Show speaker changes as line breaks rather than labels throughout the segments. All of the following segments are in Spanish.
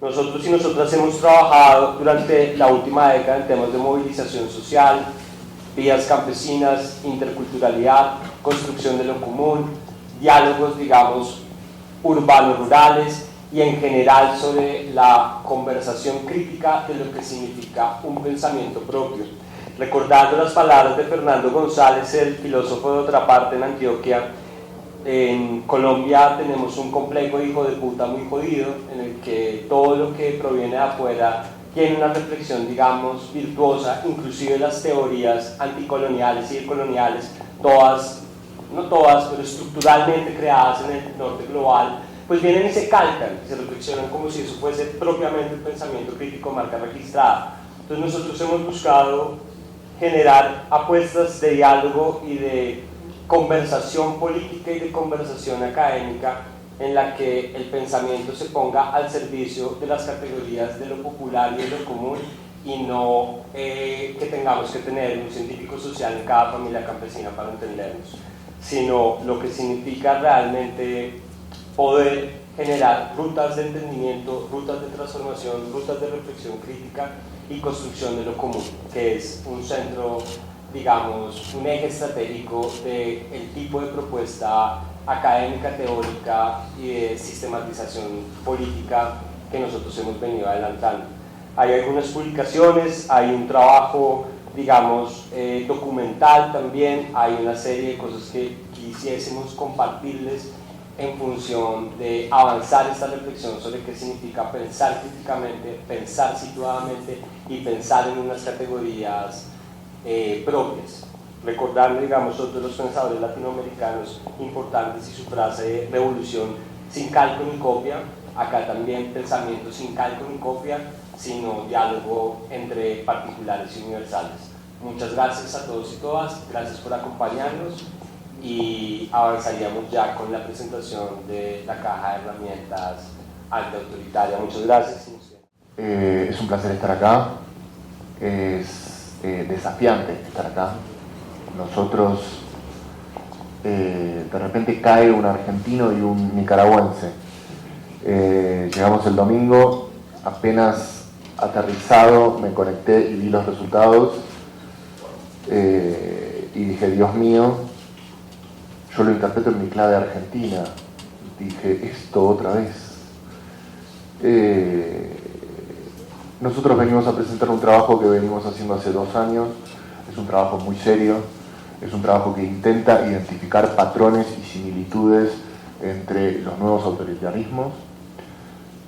Nosotros y nosotras hemos trabajado durante la última década en temas de movilización social, vías campesinas, interculturalidad, construcción de lo común, diálogos, digamos, urbanos-rurales y en general sobre la conversación crítica de lo que significa un pensamiento propio. Recordando las palabras de Fernando González, el filósofo de Otra Parte en Antioquia, en Colombia tenemos un complejo hijo de puta muy jodido, en el que todo lo que proviene de afuera tiene una reflexión, digamos, virtuosa, inclusive las teorías anticoloniales y decoloniales, todas, no todas, pero estructuralmente creadas en el norte global, pues vienen y se calcan, se reflexionan como si eso fuese propiamente un pensamiento crítico marca registrada. Entonces nosotros hemos buscado generar apuestas de diálogo y de conversación política y de conversación académica en la que el pensamiento se ponga al servicio de las categorías de lo popular y de lo común y no que tengamos que tener un científico social en cada familia campesina para entendernos, sino lo que significa realmente poder generar rutas de entendimiento, rutas de transformación, rutas de reflexión crítica y construcción de lo común, que es un centro, digamos, un eje estratégico del tipo de propuesta académica, teórica y de sistematización política que nosotros hemos venido adelantando. Hay algunas publicaciones, hay un trabajo, digamos, documental también, hay una serie de cosas que quisiésemos compartirles en función de avanzar esta reflexión sobre qué significa pensar críticamente, pensar situadamente y pensar en unas categorías propias. Recordando, digamos, otros de los pensadores latinoamericanos importantes y su frase de revolución sin calco ni copia, acá también pensamiento sin calco ni copia, sino diálogo entre particulares y universales. Muchas gracias a todos y todas, gracias por acompañarnos y avanzaríamos ya con la presentación de la caja de herramientas antiautoritaria. Muchas gracias.
Es un placer estar acá, es desafiante estar acá. Nosotros, de repente cae un argentino y un nicaragüense. Llegamos el domingo, apenas aterrizado me conecté y vi los resultados y dije, Dios mío, yo lo interpreto en mi clave argentina. Dije, esto otra vez. Nosotros venimos a presentar un trabajo que venimos haciendo hace 2 años. Es un trabajo muy serio, es un trabajo que intenta identificar patrones y similitudes entre los nuevos autoritarismos.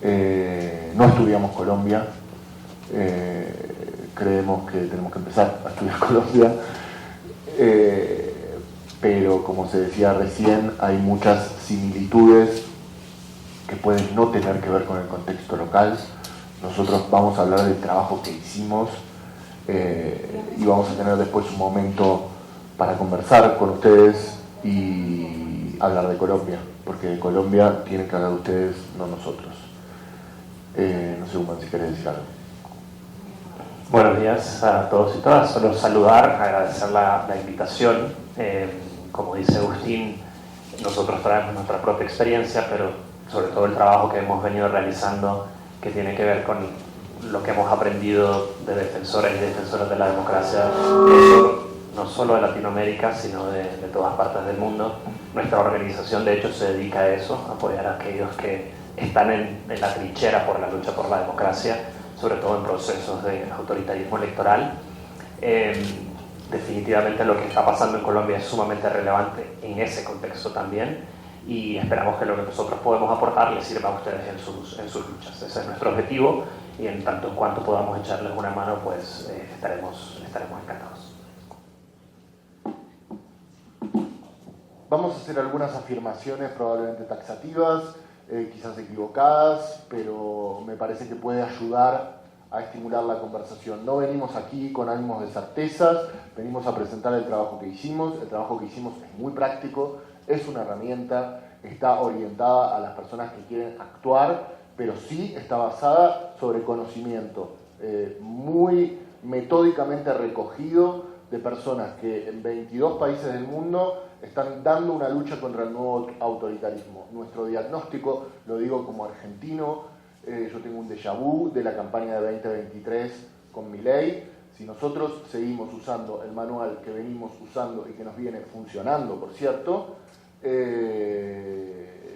No estudiamos Colombia, creemos que tenemos que empezar a estudiar Colombia, pero como se decía recién, hay muchas similitudes que pueden no tener que ver con el contexto local. Nosotros vamos a hablar del trabajo que hicimos y vamos a tener después un momento para conversar con ustedes y hablar de Colombia, porque de Colombia tienen que hablar ustedes, no nosotros. No sé, Human, si querés decir algo.
Buenos días a todos y todas. Solo saludar, agradecer la invitación. Como dice Agustín, nosotros traemos nuestra propia experiencia, pero sobre todo el trabajo que hemos venido realizando que tiene que ver con lo que hemos aprendido de defensores y defensoras de la democracia, no solo de Latinoamérica, sino de todas partes del mundo. Nuestra organización, de hecho, se dedica a eso, a apoyar a aquellos que están en la trinchera por la lucha por la democracia, sobre todo en procesos de autoritarismo electoral. Definitivamente lo que está pasando en Colombia es sumamente relevante en ese contexto también, y esperamos que lo que nosotros podemos aportar les sirva a ustedes en sus luchas. Ese es nuestro objetivo, y en tanto en cuanto podamos echarles una mano, pues estaremos encantados.
Vamos a hacer algunas afirmaciones probablemente taxativas, quizás equivocadas, pero me parece que puede ayudar a estimular la conversación. No venimos aquí con ánimos de certezas, venimos a presentar el trabajo que hicimos. El trabajo que hicimos es muy práctico, es una herramienta, está orientada a las personas que quieren actuar, pero sí está basada sobre conocimiento muy metódicamente recogido de personas que en 22 países del mundo están dando una lucha contra el nuevo autoritarismo. Nuestro diagnóstico, lo digo como argentino, Yo tengo un déjà vu de la campaña de 2023 con Milei. Si nosotros seguimos usando el manual que venimos usando y que nos viene funcionando, por cierto,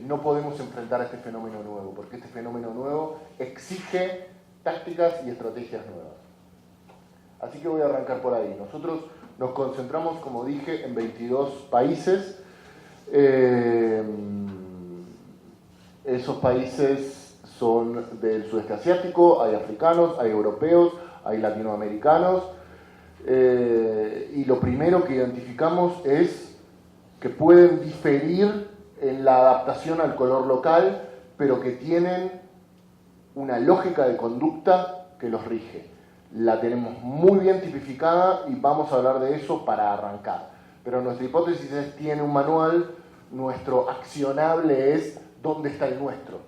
no podemos enfrentar a este fenómeno nuevo, porque este fenómeno nuevo exige tácticas y estrategias nuevas. Así que voy a arrancar por ahí. Nosotros nos concentramos, como dije, en 22 países. Esos países son del sudeste asiático, hay africanos, hay europeos, hay latinoamericanos. Y lo primero que identificamos es que pueden diferir en la adaptación al color local, pero que tienen una lógica de conducta que los rige. La tenemos muy bien tipificada y vamos a hablar de eso para arrancar. Pero nuestra hipótesis es, tiene un manual, nuestro accionable es dónde está el nuestro.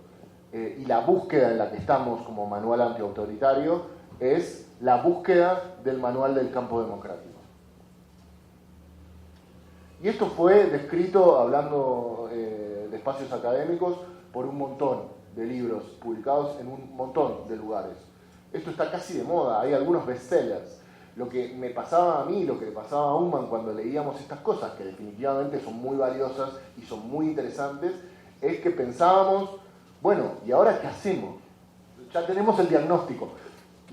Y la búsqueda en la que estamos como manual antiautoritario es la búsqueda del manual del campo democrático. Y esto fue descrito, hablando de espacios académicos, por un montón de libros publicados en un montón de lugares. Esto está casi de moda, hay algunos bestsellers. Lo que me pasaba a mí, lo que le pasaba a Unman cuando leíamos estas cosas, que definitivamente son muy valiosas y son muy interesantes, es que pensábamos, bueno, ¿y ahora qué hacemos? Ya tenemos el diagnóstico.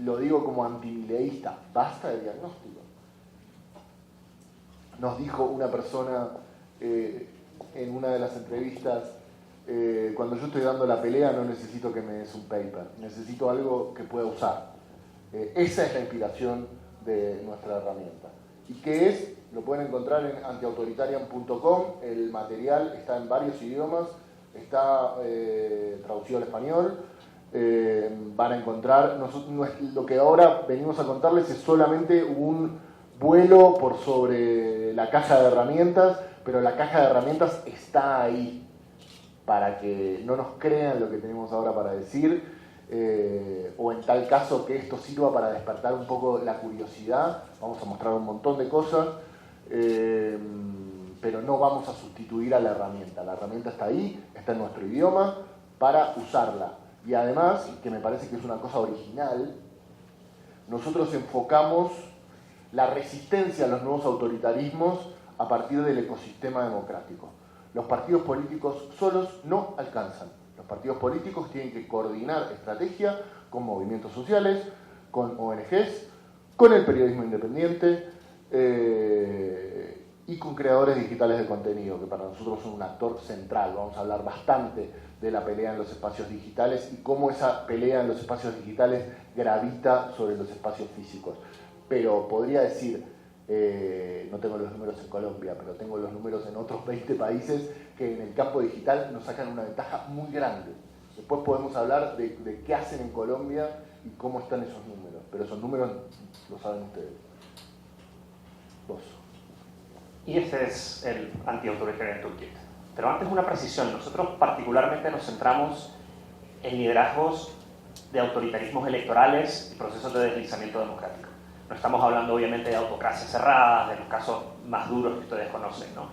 Lo digo como antimileísta, basta de diagnóstico. Nos dijo una persona en una de las entrevistas, cuando yo estoy dando la pelea no necesito que me des un paper, necesito algo que pueda usar. Esa es la inspiración de nuestra herramienta. ¿Y qué es? Lo pueden encontrar en antiautoritarian.com, el material está en varios idiomas, está traducido al español. Van a encontrar, lo que ahora venimos a contarles es solamente un vuelo por sobre la caja de herramientas, pero la caja de herramientas está ahí para que no nos crean lo que tenemos ahora para decir, o en tal caso que esto sirva para despertar un poco la curiosidad. Vamos a mostrar un montón de cosas, pero no vamos a sustituir a la herramienta está ahí, está en nuestro idioma para usarla. Y además, que me parece que es una cosa original, nosotros enfocamos la resistencia a los nuevos autoritarismos a partir del ecosistema democrático. Los partidos políticos solos no alcanzan. Los partidos políticos tienen que coordinar estrategia con movimientos sociales, con ONGs, con el periodismo independiente y con creadores digitales de contenido, que para nosotros son un actor central. Vamos a hablar bastante de la pelea en los espacios digitales y cómo esa pelea en los espacios digitales gravita sobre los espacios físicos. Pero podría decir, no tengo los números en Colombia, pero tengo los números en otros 20 países que en el campo digital nos sacan una ventaja muy grande. Después podemos hablar de qué hacen en Colombia y cómo están esos números, pero esos números lo saben ustedes. Vos.
Y este es el Anti-Authoritarian Toolkit. Pero antes una precisión, nosotros particularmente nos centramos en liderazgos de autoritarismos electorales y procesos de deslizamiento democrático. No estamos hablando obviamente de autocracias cerradas, de los casos más duros que ustedes conocen, ¿no?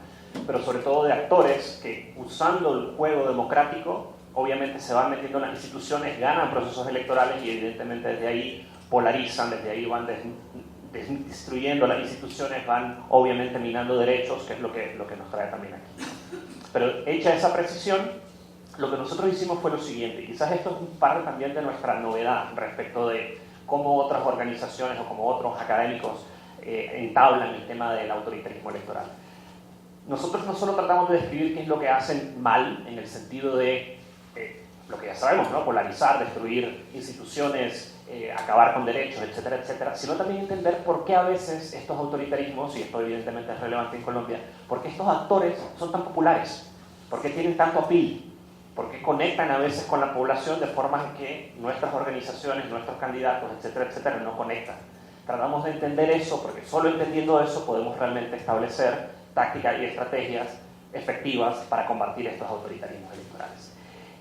Pero sobre todo de actores que usando el juego democrático obviamente se van metiendo en las instituciones, ganan procesos electorales y evidentemente desde ahí polarizan, desde ahí van destruyendo las instituciones, van obviamente minando derechos, que es lo que nos trae también aquí. Pero hecha esa precisión, lo que nosotros hicimos fue lo siguiente, y quizás esto es un parte también de nuestra novedad respecto de cómo otras organizaciones o como otros académicos entablan el tema del autoritarismo electoral. Nosotros no solo tratamos de describir qué es lo que hacen mal, en el sentido de lo que ya sabemos, ¿no? Polarizar, destruir instituciones, acabar con derechos, etcétera, etcétera, sino también entender por qué a veces estos autoritarismos, y esto evidentemente es relevante en Colombia, por qué estos actores son tan populares, por qué tienen tanto appeal, por qué conectan a veces con la población de formas que nuestras organizaciones, nuestros candidatos, etcétera, etcétera, no conectan. Tratamos de entender eso, porque solo entendiendo eso podemos realmente establecer tácticas y estrategias efectivas para combatir estos autoritarismos electorales.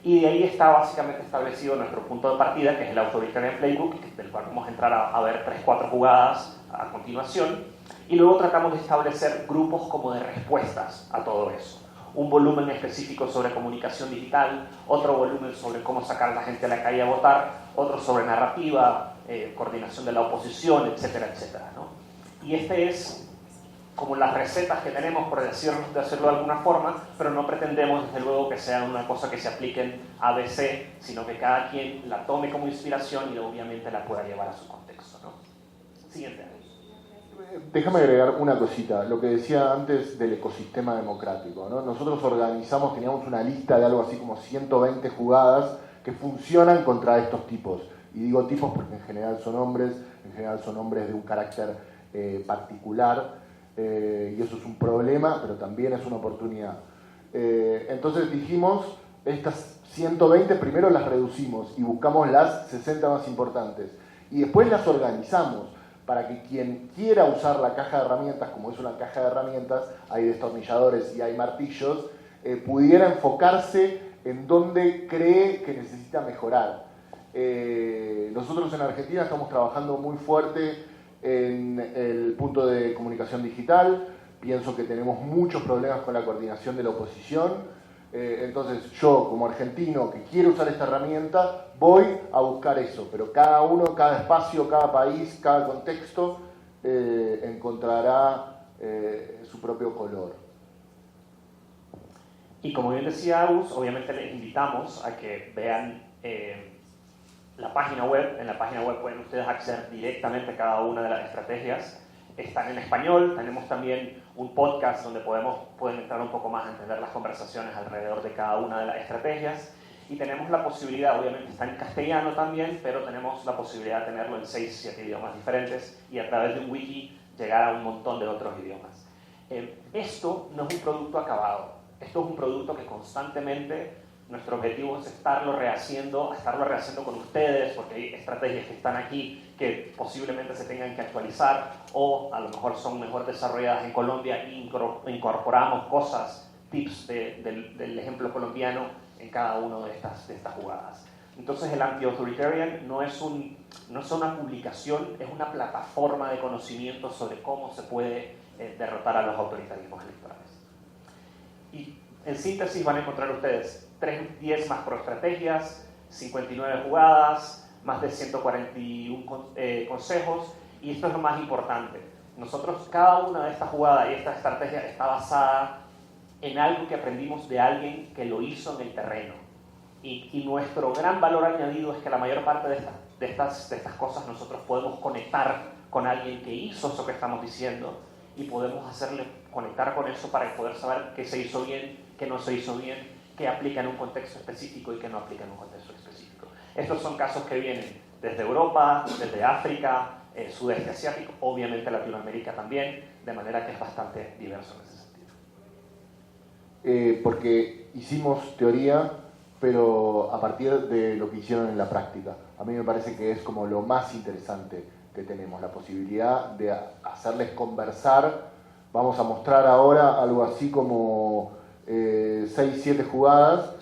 Y de ahí está básicamente establecido nuestro punto de partida, que es el Authoritarian Playbook, del cual vamos a entrar a ver 3-4 jugadas a continuación, y luego tratamos de establecer grupos como de respuestas a todo eso, un volumen específico sobre comunicación digital, otro volumen sobre cómo sacar a la gente a la calle a votar, otro sobre narrativa, coordinación de la oposición, etcétera, etcétera, ¿no? Y este es como las recetas que tenemos, por decirlo de alguna forma, pero no pretendemos, desde luego, que sea una cosa que se apliquen ABC, sino que cada quien la tome como inspiración y obviamente la pueda llevar a su contexto, ¿no? Siguiente.
Déjame agregar una cosita, lo que decía antes del ecosistema democrático, ¿no? Nosotros organizamos, teníamos una lista de algo así como 120 jugadas que funcionan contra estos tipos. Y digo tipos porque en general son hombres de un carácter particular, y eso es un problema, pero también es una oportunidad. Entonces dijimos, estas 120 primero las reducimos y buscamos las 60 más importantes. Y después las organizamos para que quien quiera usar la caja de herramientas, como es una caja de herramientas, hay destornilladores y hay martillos, pudiera enfocarse en dónde cree que necesita mejorar. Nosotros en Argentina estamos trabajando muy fuerte en el punto de comunicación digital. Pienso que tenemos muchos problemas con la coordinación de la oposición. Entonces yo, como argentino que quiere usar esta herramienta, voy a buscar eso, pero cada uno, cada espacio, cada país, cada contexto encontrará su propio color.
Y como bien decía Agus, obviamente les invitamos a que vean la página web. En la página web pueden ustedes acceder directamente a cada una de las estrategias. Están en español. Tenemos también un podcast donde pueden entrar un poco más a entender las conversaciones alrededor de cada una de las estrategias. Y tenemos la posibilidad, obviamente está en castellano también, pero tenemos la posibilidad de tenerlo en 6 o 7 idiomas diferentes y a través de un wiki llegar a un montón de otros idiomas. Esto no es un producto acabado. Esto es un producto que constantemente nuestro objetivo es estarlo rehaciendo con ustedes, porque hay estrategias que están aquí que posiblemente se tengan que actualizar o a lo mejor son mejor desarrolladas en Colombia e incorporamos cosas, tips del ejemplo colombiano en cada una de estas jugadas. Entonces el Anti-Authoritarian no es una publicación, es una plataforma de conocimiento sobre cómo se puede derrotar a los autoritarismos electorales. Y en síntesis van a encontrar ustedes 10 macroestrategias, 59 jugadas, más de 141 consejos, y esto es lo más importante. Nosotros, cada una de estas jugadas y esta estrategia está basada en algo que aprendimos de alguien que lo hizo en el terreno. Y nuestro gran valor añadido es que la mayor parte de estas cosas nosotros podemos conectar con alguien que hizo eso que estamos diciendo y podemos hacerle conectar con eso para poder saber qué se hizo bien, qué no se hizo bien, qué aplica en un contexto específico y qué no aplica en un contexto específico. Estos son casos que vienen desde Europa, desde África, sudeste asiático, obviamente Latinoamérica también, de manera que es bastante diverso en ese sentido.
Porque hicimos teoría, pero a partir de lo que hicieron en la práctica. A mí me parece que es como lo más interesante que tenemos, la posibilidad de hacerles conversar. Vamos a mostrar ahora algo así como 6-7 jugadas,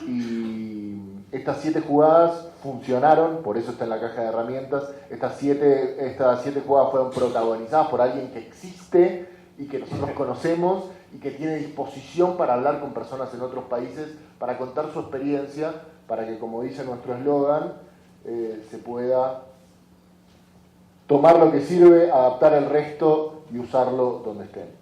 y estas 7 jugadas funcionaron, por eso está en la caja de herramientas. Estas 7 jugadas fueron protagonizadas por alguien que existe y que nosotros conocemos y que tiene disposición para hablar con personas en otros países, para contar su experiencia, para que, como dice nuestro eslogan, se pueda tomar lo que sirve, adaptar el resto y usarlo donde estén.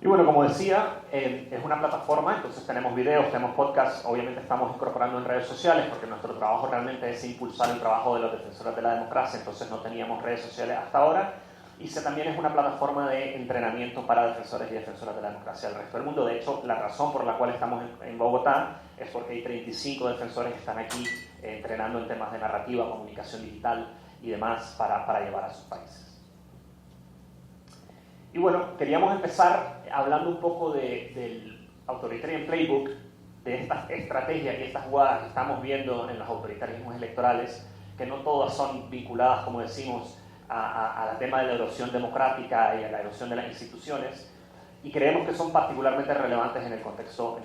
Y bueno, como decía, es una plataforma, entonces tenemos videos, tenemos podcasts, obviamente estamos incorporando en redes sociales porque nuestro trabajo realmente es impulsar el trabajo de los defensores de la democracia, entonces no teníamos redes sociales hasta ahora. Y también es una plataforma de entrenamiento para defensores y defensoras de la democracia del resto del mundo. De hecho, la razón por la cual estamos en Bogotá es porque hay 35 defensores que están aquí entrenando en temas de narrativa, comunicación digital y demás para llevar a sus países. Y bueno, queríamos empezar hablando un poco del Authoritarian Playbook, de estas estrategias y estas jugadas que estamos viendo en los autoritarismos electorales, que no todas son vinculadas, como decimos, al tema de la erosión democrática y a la erosión de las instituciones, y creemos que son particularmente relevantes en el contexto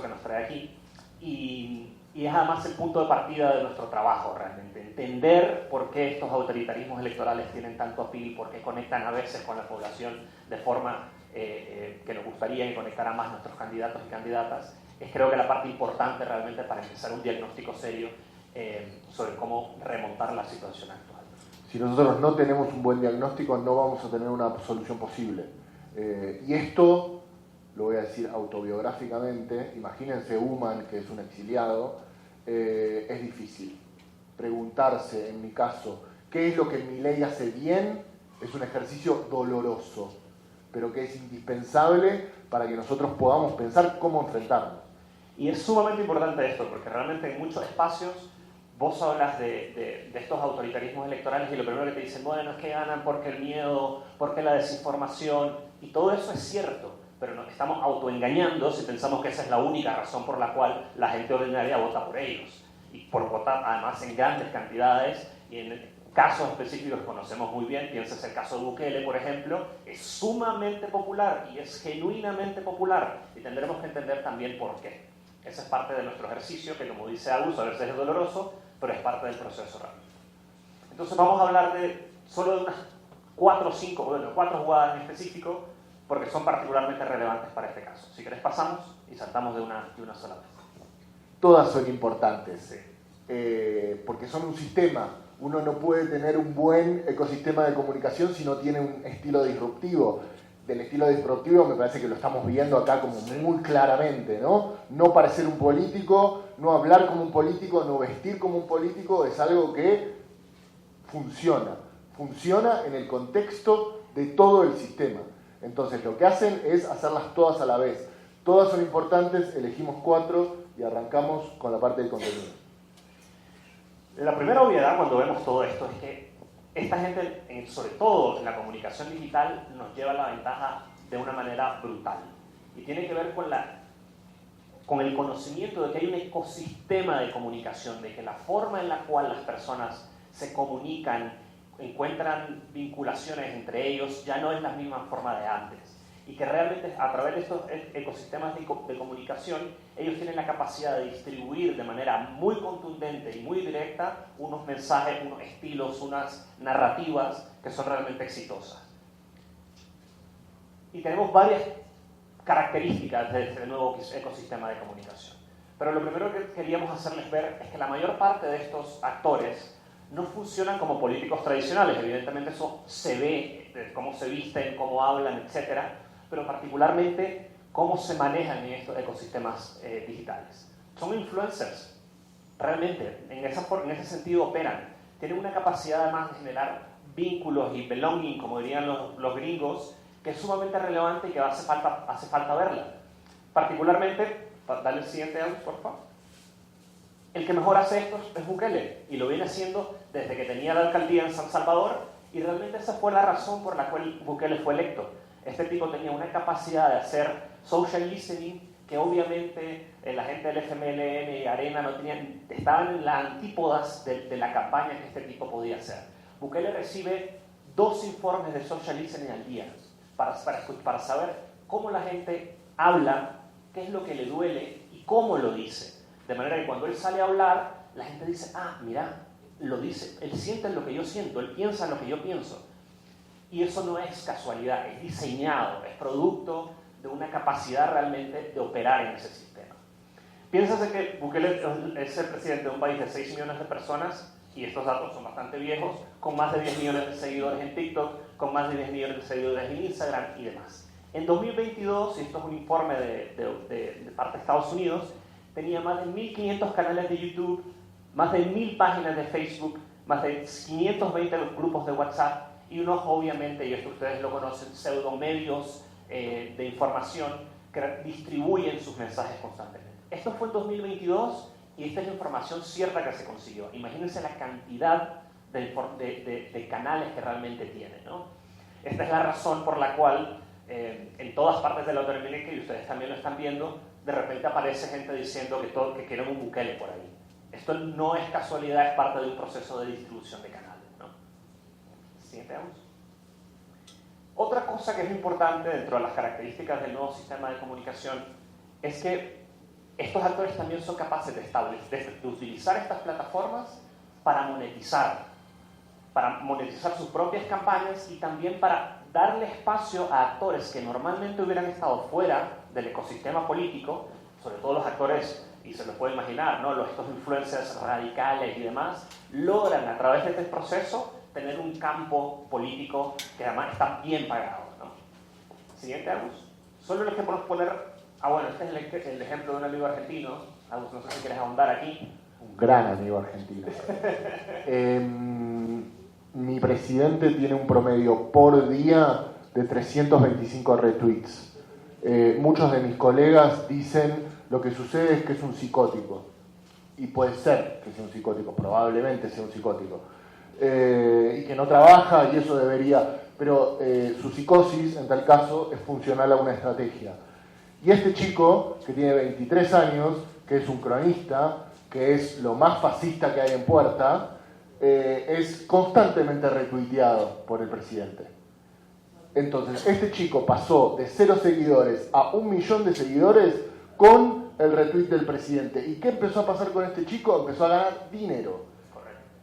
que nos trae aquí. Y es además el punto de partida de nuestro trabajo realmente, entender por qué estos autoritarismos electorales tienen tanto appeal, por qué conectan a veces con la población de forma que nos gustaría que conectara más nuestros candidatos y candidatas, es creo que la parte importante realmente para empezar un diagnóstico serio sobre cómo remontar la situación actual.
Si nosotros no tenemos un buen diagnóstico, no vamos a tener una solución posible. Y esto, lo voy a decir autobiográficamente, imagínense Human, que es un exiliado, es difícil. Preguntarse, en mi caso, qué es lo que Milei hace bien, es un ejercicio doloroso, pero que es indispensable para que nosotros podamos pensar cómo enfrentarnos.
Y es sumamente importante esto, porque realmente en muchos espacios vos hablas de estos autoritarismos electorales y lo primero que te dicen, bueno, es que ganan porque el miedo, porque la desinformación, y todo eso es cierto, pero nos estamos autoengañando si pensamos que esa es la única razón por la cual la gente ordinaria vota por ellos. Y por votar además en grandes cantidades, y en casos específicos que conocemos muy bien, pienses el caso de Bukele, por ejemplo, es sumamente popular y es genuinamente popular, y tendremos que entender también por qué. Esa es parte de nuestro ejercicio, que como dice Agus, a veces es doloroso, pero es parte del proceso realmente. Entonces vamos a hablar solo de unas 4 jugadas en específico, porque son particularmente relevantes para este caso. Si querés pasamos y saltamos de una sola vez.
Todas son importantes, porque son un sistema. Uno no puede tener un buen ecosistema de comunicación si no tiene un estilo disruptivo. Del estilo disruptivo me parece que lo estamos viendo acá como muy claramente, ¿no? No parecer un político, no hablar como un político, no vestir como un político, es algo que funciona en el contexto de todo el sistema. Entonces lo que hacen es hacerlas todas a la vez. Todas son importantes, elegimos 4 y arrancamos con la parte del contenido.
La primera obviedad cuando vemos todo esto es que esta gente, sobre todo en la comunicación digital, nos lleva la ventaja de una manera brutal. Y tiene que ver con el conocimiento de que hay un ecosistema de comunicación, de que la forma en la cual las personas se comunican, encuentran vinculaciones entre ellos, ya no es la misma forma de antes. Y que realmente a través de estos ecosistemas de comunicación, ellos tienen la capacidad de distribuir de manera muy contundente y muy directa unos mensajes, unos estilos, unas narrativas que son realmente exitosas. Y tenemos varias características de este nuevo ecosistema de comunicación. Pero lo primero que queríamos hacerles ver es que la mayor parte de estos actores no funcionan como políticos tradicionales. Evidentemente eso se ve, de cómo se visten, cómo hablan, etcétera, pero particularmente cómo se manejan en estos ecosistemas digitales. Son influencers, realmente, en ese sentido operan. Tienen una capacidad además de generar vínculos y belonging, como dirían los gringos, que es sumamente relevante y que hace falta verla. Particularmente, dale el siguiente audio, por favor. El que mejor hace esto es Bukele, y lo viene haciendo desde que tenía la alcaldía en San Salvador, y realmente esa fue la razón por la cual Bukele fue electo. Este tipo tenía una capacidad de hacer social listening que obviamente la gente del FMLN y Arena no tenían, estaban en las antípodas de la campaña que este tipo podía hacer. Bukele recibe 2 informes de social listening al día para saber cómo la gente habla, qué es lo que le duele y cómo lo dice. De manera que cuando él sale a hablar, la gente dice, mira, lo dice, él siente lo que yo siento, él piensa lo que yo pienso. Y eso no es casualidad, es diseñado, es producto de una capacidad realmente de operar en ese sistema. Piénsase que Bukele es el presidente de un país de 6 millones de personas, y estos datos son bastante viejos, con más de 10 millones de seguidores en TikTok, con más de 10 millones de seguidores en Instagram y demás. En 2022, y esto es un informe de parte de Estados Unidos, tenía más de 1.500 canales de YouTube, más de 1.000 páginas de Facebook, más de 520 grupos de WhatsApp, y unos, obviamente, y esto ustedes lo conocen, pseudomedios de información que distribuyen sus mensajes constantemente. Esto fue en 2022 y esta es la información cierta que se consiguió. Imagínense la cantidad de canales que realmente tiene, ¿no? Esta es la razón por la cual en todas partes de Latinoamérica, y ustedes también lo están viendo, de repente aparece gente diciendo que quieren un Bukele por ahí. Esto no es casualidad, es parte de un proceso de distribución de canales. Otra cosa que es importante dentro de las características del nuevo sistema de comunicación es que estos actores también son capaces de utilizar estas plataformas para monetizar sus propias campañas y también para darle espacio a actores que normalmente hubieran estado fuera del ecosistema político, sobre todo los actores, y se lo puede imaginar, ¿no? Estos influencers radicales y demás, logran a través de este proceso tener un campo político que además está bien pagado, ¿no? Siguiente, Agus. Solo les podemos poner, bueno, este es el ejemplo de un amigo argentino. Agus, no sé si quieres ahondar aquí.
Un gran amigo argentino. Mi presidente tiene un promedio por día de 325 retweets. Muchos de mis colegas dicen lo que sucede es que es un psicótico. Y puede ser que sea un psicótico, probablemente sea un psicótico. Y que no trabaja y eso debería... Pero su psicosis, en tal caso, es funcional a una estrategia. Y este chico, que tiene 23 años, que es un cronista, que es lo más fascista que hay en Puerta, es constantemente retuiteado por el presidente. Entonces, este chico pasó de 0 seguidores a 1 millón de seguidores con el retweet del presidente. ¿Y qué empezó a pasar con este chico? Empezó a ganar dinero.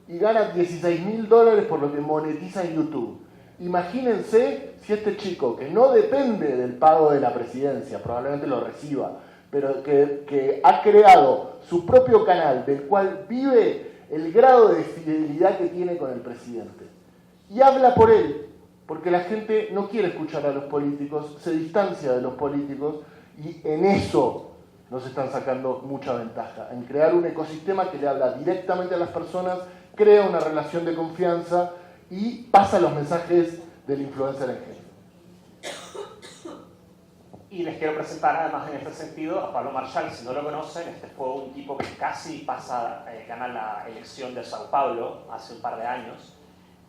Y gana $16.000 por lo que monetiza en YouTube. Imagínense si este chico, que no depende del pago de la presidencia, probablemente lo reciba, pero que ha creado su propio canal, del cual vive, el grado de fidelidad que tiene con el presidente. Y habla por él, porque la gente no quiere escuchar a los políticos, se distancia de los políticos, y en eso nos están sacando mucha ventaja, en crear un ecosistema que le habla directamente a las personas, crea una relación de confianza y pasa los mensajes del influencer en jefe.
Y les quiero presentar además en este sentido a Pablo Marchal. Si no lo conocen, este fue un tipo que casi gana la elección de Sao Paulo hace un par de años.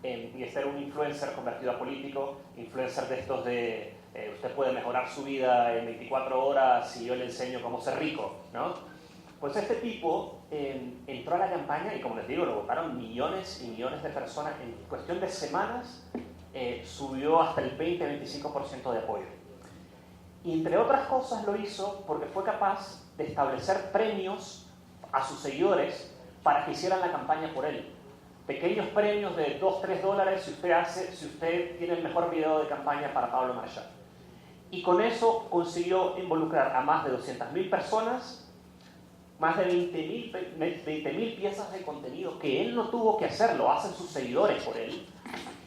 Y este era un influencer convertido a político, influencer de estos de usted puede mejorar su vida en 24 horas y yo le enseño cómo ser rico, ¿no? Pues este tipo entró a la campaña y, como les digo, lo votaron millones y millones de personas. En cuestión de semanas subió hasta el 20-25% de apoyo. Y entre otras cosas lo hizo porque fue capaz de establecer premios a sus seguidores para que hicieran la campaña por él. Pequeños premios de $2-3 si usted tiene el mejor video de campaña para Pablo Marchal. Y con eso consiguió involucrar a más de 200.000 personas, más de 20.000 piezas de contenido que él no tuvo que hacer, lo hacen sus seguidores por él,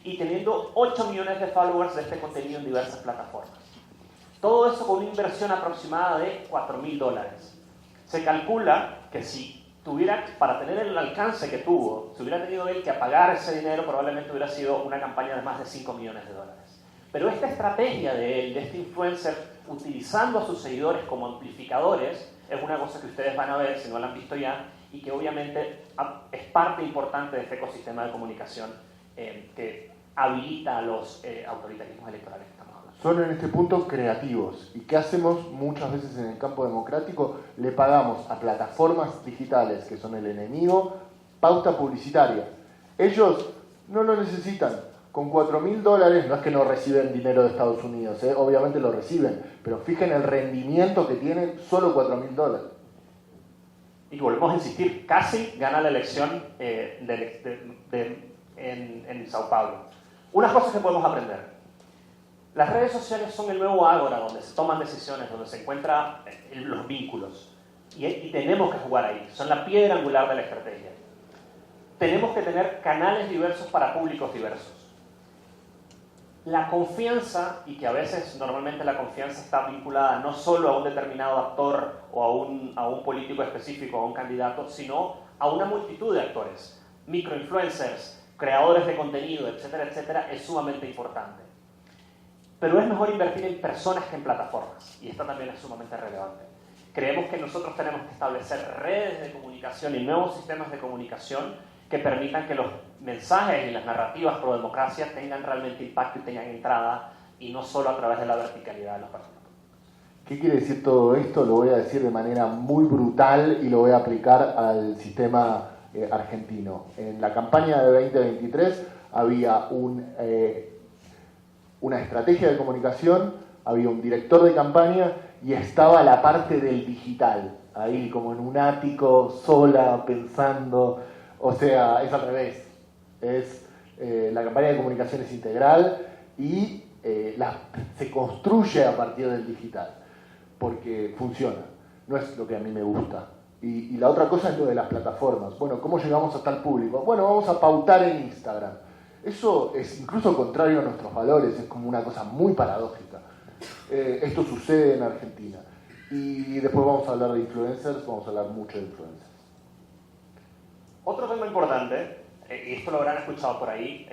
y teniendo 8 millones de followers de este contenido en diversas plataformas. Todo eso con una inversión aproximada de $4.000. Se calcula que si tuviera, para tener el alcance que tuvo, si hubiera tenido él que pagar ese dinero, probablemente hubiera sido una campaña de más de $5 millones. Pero esta estrategia de él, de este influencer, utilizando a sus seguidores como amplificadores, es una cosa que ustedes van a ver si no la han visto ya, y que obviamente es parte importante de este ecosistema de comunicación que habilita a los autoritarismos electorales que estamos hablando.
Son en este punto creativos. ¿Y qué hacemos muchas veces en el campo democrático? Le pagamos a plataformas digitales, que son el enemigo, pauta publicitaria. Ellos no lo necesitan. Con $4.000, no es que no reciben dinero de Estados Unidos, obviamente lo reciben, pero fijen el rendimiento que tienen, solo $4.000.
Y volvemos a insistir, casi gana la elección en Sao Paulo. Unas cosas que podemos aprender. Las redes sociales son el nuevo ágora donde se toman decisiones, donde se encuentran los vínculos. Y tenemos que jugar ahí. Son la piedra angular de la estrategia. Tenemos que tener canales diversos para públicos diversos. La confianza, y que a veces normalmente la confianza está vinculada no solo a un determinado actor o a un político específico, a un candidato, sino a una multitud de actores, microinfluencers, creadores de contenido, etcétera, etcétera, es sumamente importante. Pero es mejor invertir en personas que en plataformas, y esto también es sumamente relevante. Creemos que nosotros tenemos que establecer redes de comunicación y nuevos sistemas de comunicación que permitan que los mensajes y las narrativas pro democracia tengan realmente impacto y tengan entrada, y no solo a través de la verticalidad de los partidos.
¿Qué quiere decir todo esto? Lo voy a decir de manera muy brutal y lo voy a aplicar al sistema argentino. En la campaña de 2023 había una estrategia de comunicación, había un director de campaña y estaba la parte del digital, ahí como en un ático, sola, pensando. O sea, es al revés. La campaña de comunicación es integral y se construye a partir del digital, porque funciona, no es lo que a mí me gusta. Y la otra cosa es lo de las plataformas. Bueno, ¿cómo llegamos hasta el público? Bueno, vamos a pautar en Instagram. Eso es incluso contrario a nuestros valores, es como una cosa muy paradójica. Esto sucede en Argentina. Y después vamos a hablar de influencers, vamos a hablar mucho de influencers.
Otro tema importante, y esto lo habrán escuchado por ahí,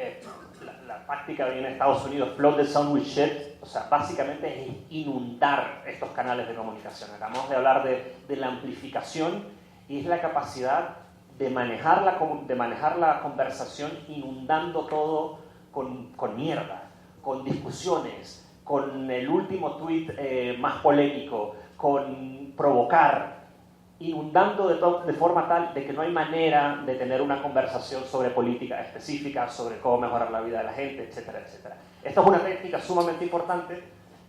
la práctica en Estados Unidos, flood the sun with shit, o sea, básicamente es inundar estos canales de comunicación. Acabamos de hablar de la amplificación y es la capacidad de manejar la conversación inundando todo con mierda, con discusiones, con el último tweet más polémico, con provocar, inundando de forma tal de que no hay manera de tener una conversación sobre política específica, sobre cómo mejorar la vida de la gente, etcétera, etcétera. Esta es una técnica sumamente importante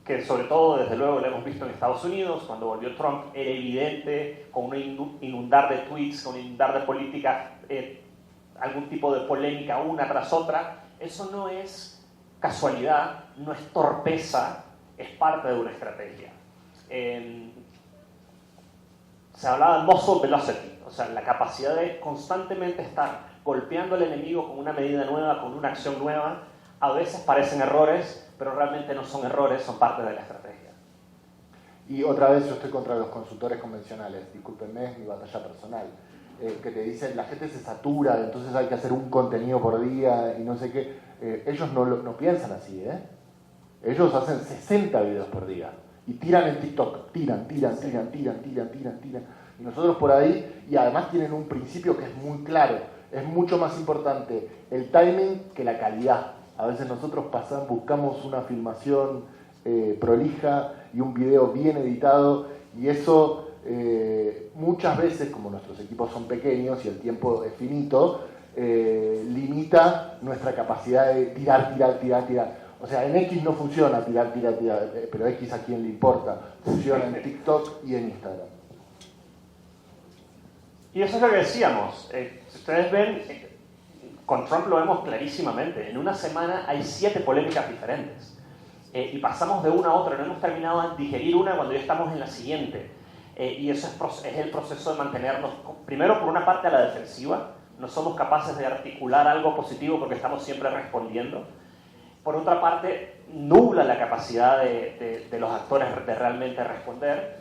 que sobre todo, desde luego, lo hemos visto en Estados Unidos. Cuando volvió Trump era evidente, con un inundar de tweets, con un inundar de política, algún tipo de polémica una tras otra. Eso no es casualidad, no es torpeza, es parte de una estrategia. Se hablaba de muscle velocity, o sea, la capacidad de constantemente estar golpeando al enemigo con una medida nueva, con una acción nueva. A veces parecen errores, pero realmente no son errores, son parte de la estrategia.
Y otra vez yo estoy contra los consultores convencionales, discúlpenme, es mi batalla personal, que te dicen la gente se satura, entonces hay que hacer un contenido por día y no sé qué. Ellos no piensan así, ¿eh? Ellos hacen 60 videos por día y tiran en TikTok, tiran. Y nosotros por ahí, y además tienen un principio que es muy claro, es mucho más importante el timing que la calidad. A veces nosotros buscamos una filmación prolija y un video bien editado, y eso muchas veces, como nuestros equipos son pequeños y el tiempo es finito, limita nuestra capacidad de tirar. O sea, en X no funciona tirar, pero X a quién le importa. Funciona en TikTok y en Instagram.
Y eso es lo que decíamos. Si ustedes ven, con Trump lo vemos clarísimamente. En una semana hay 7 polémicas diferentes. Y pasamos de una a otra. No hemos terminado de digerir una cuando ya estamos en la siguiente. Y eso es el proceso de mantenernos, primero, por una parte, a la defensiva. No somos capaces de articular algo positivo porque estamos siempre respondiendo. Por otra parte, nubla la capacidad de los actores de realmente responder.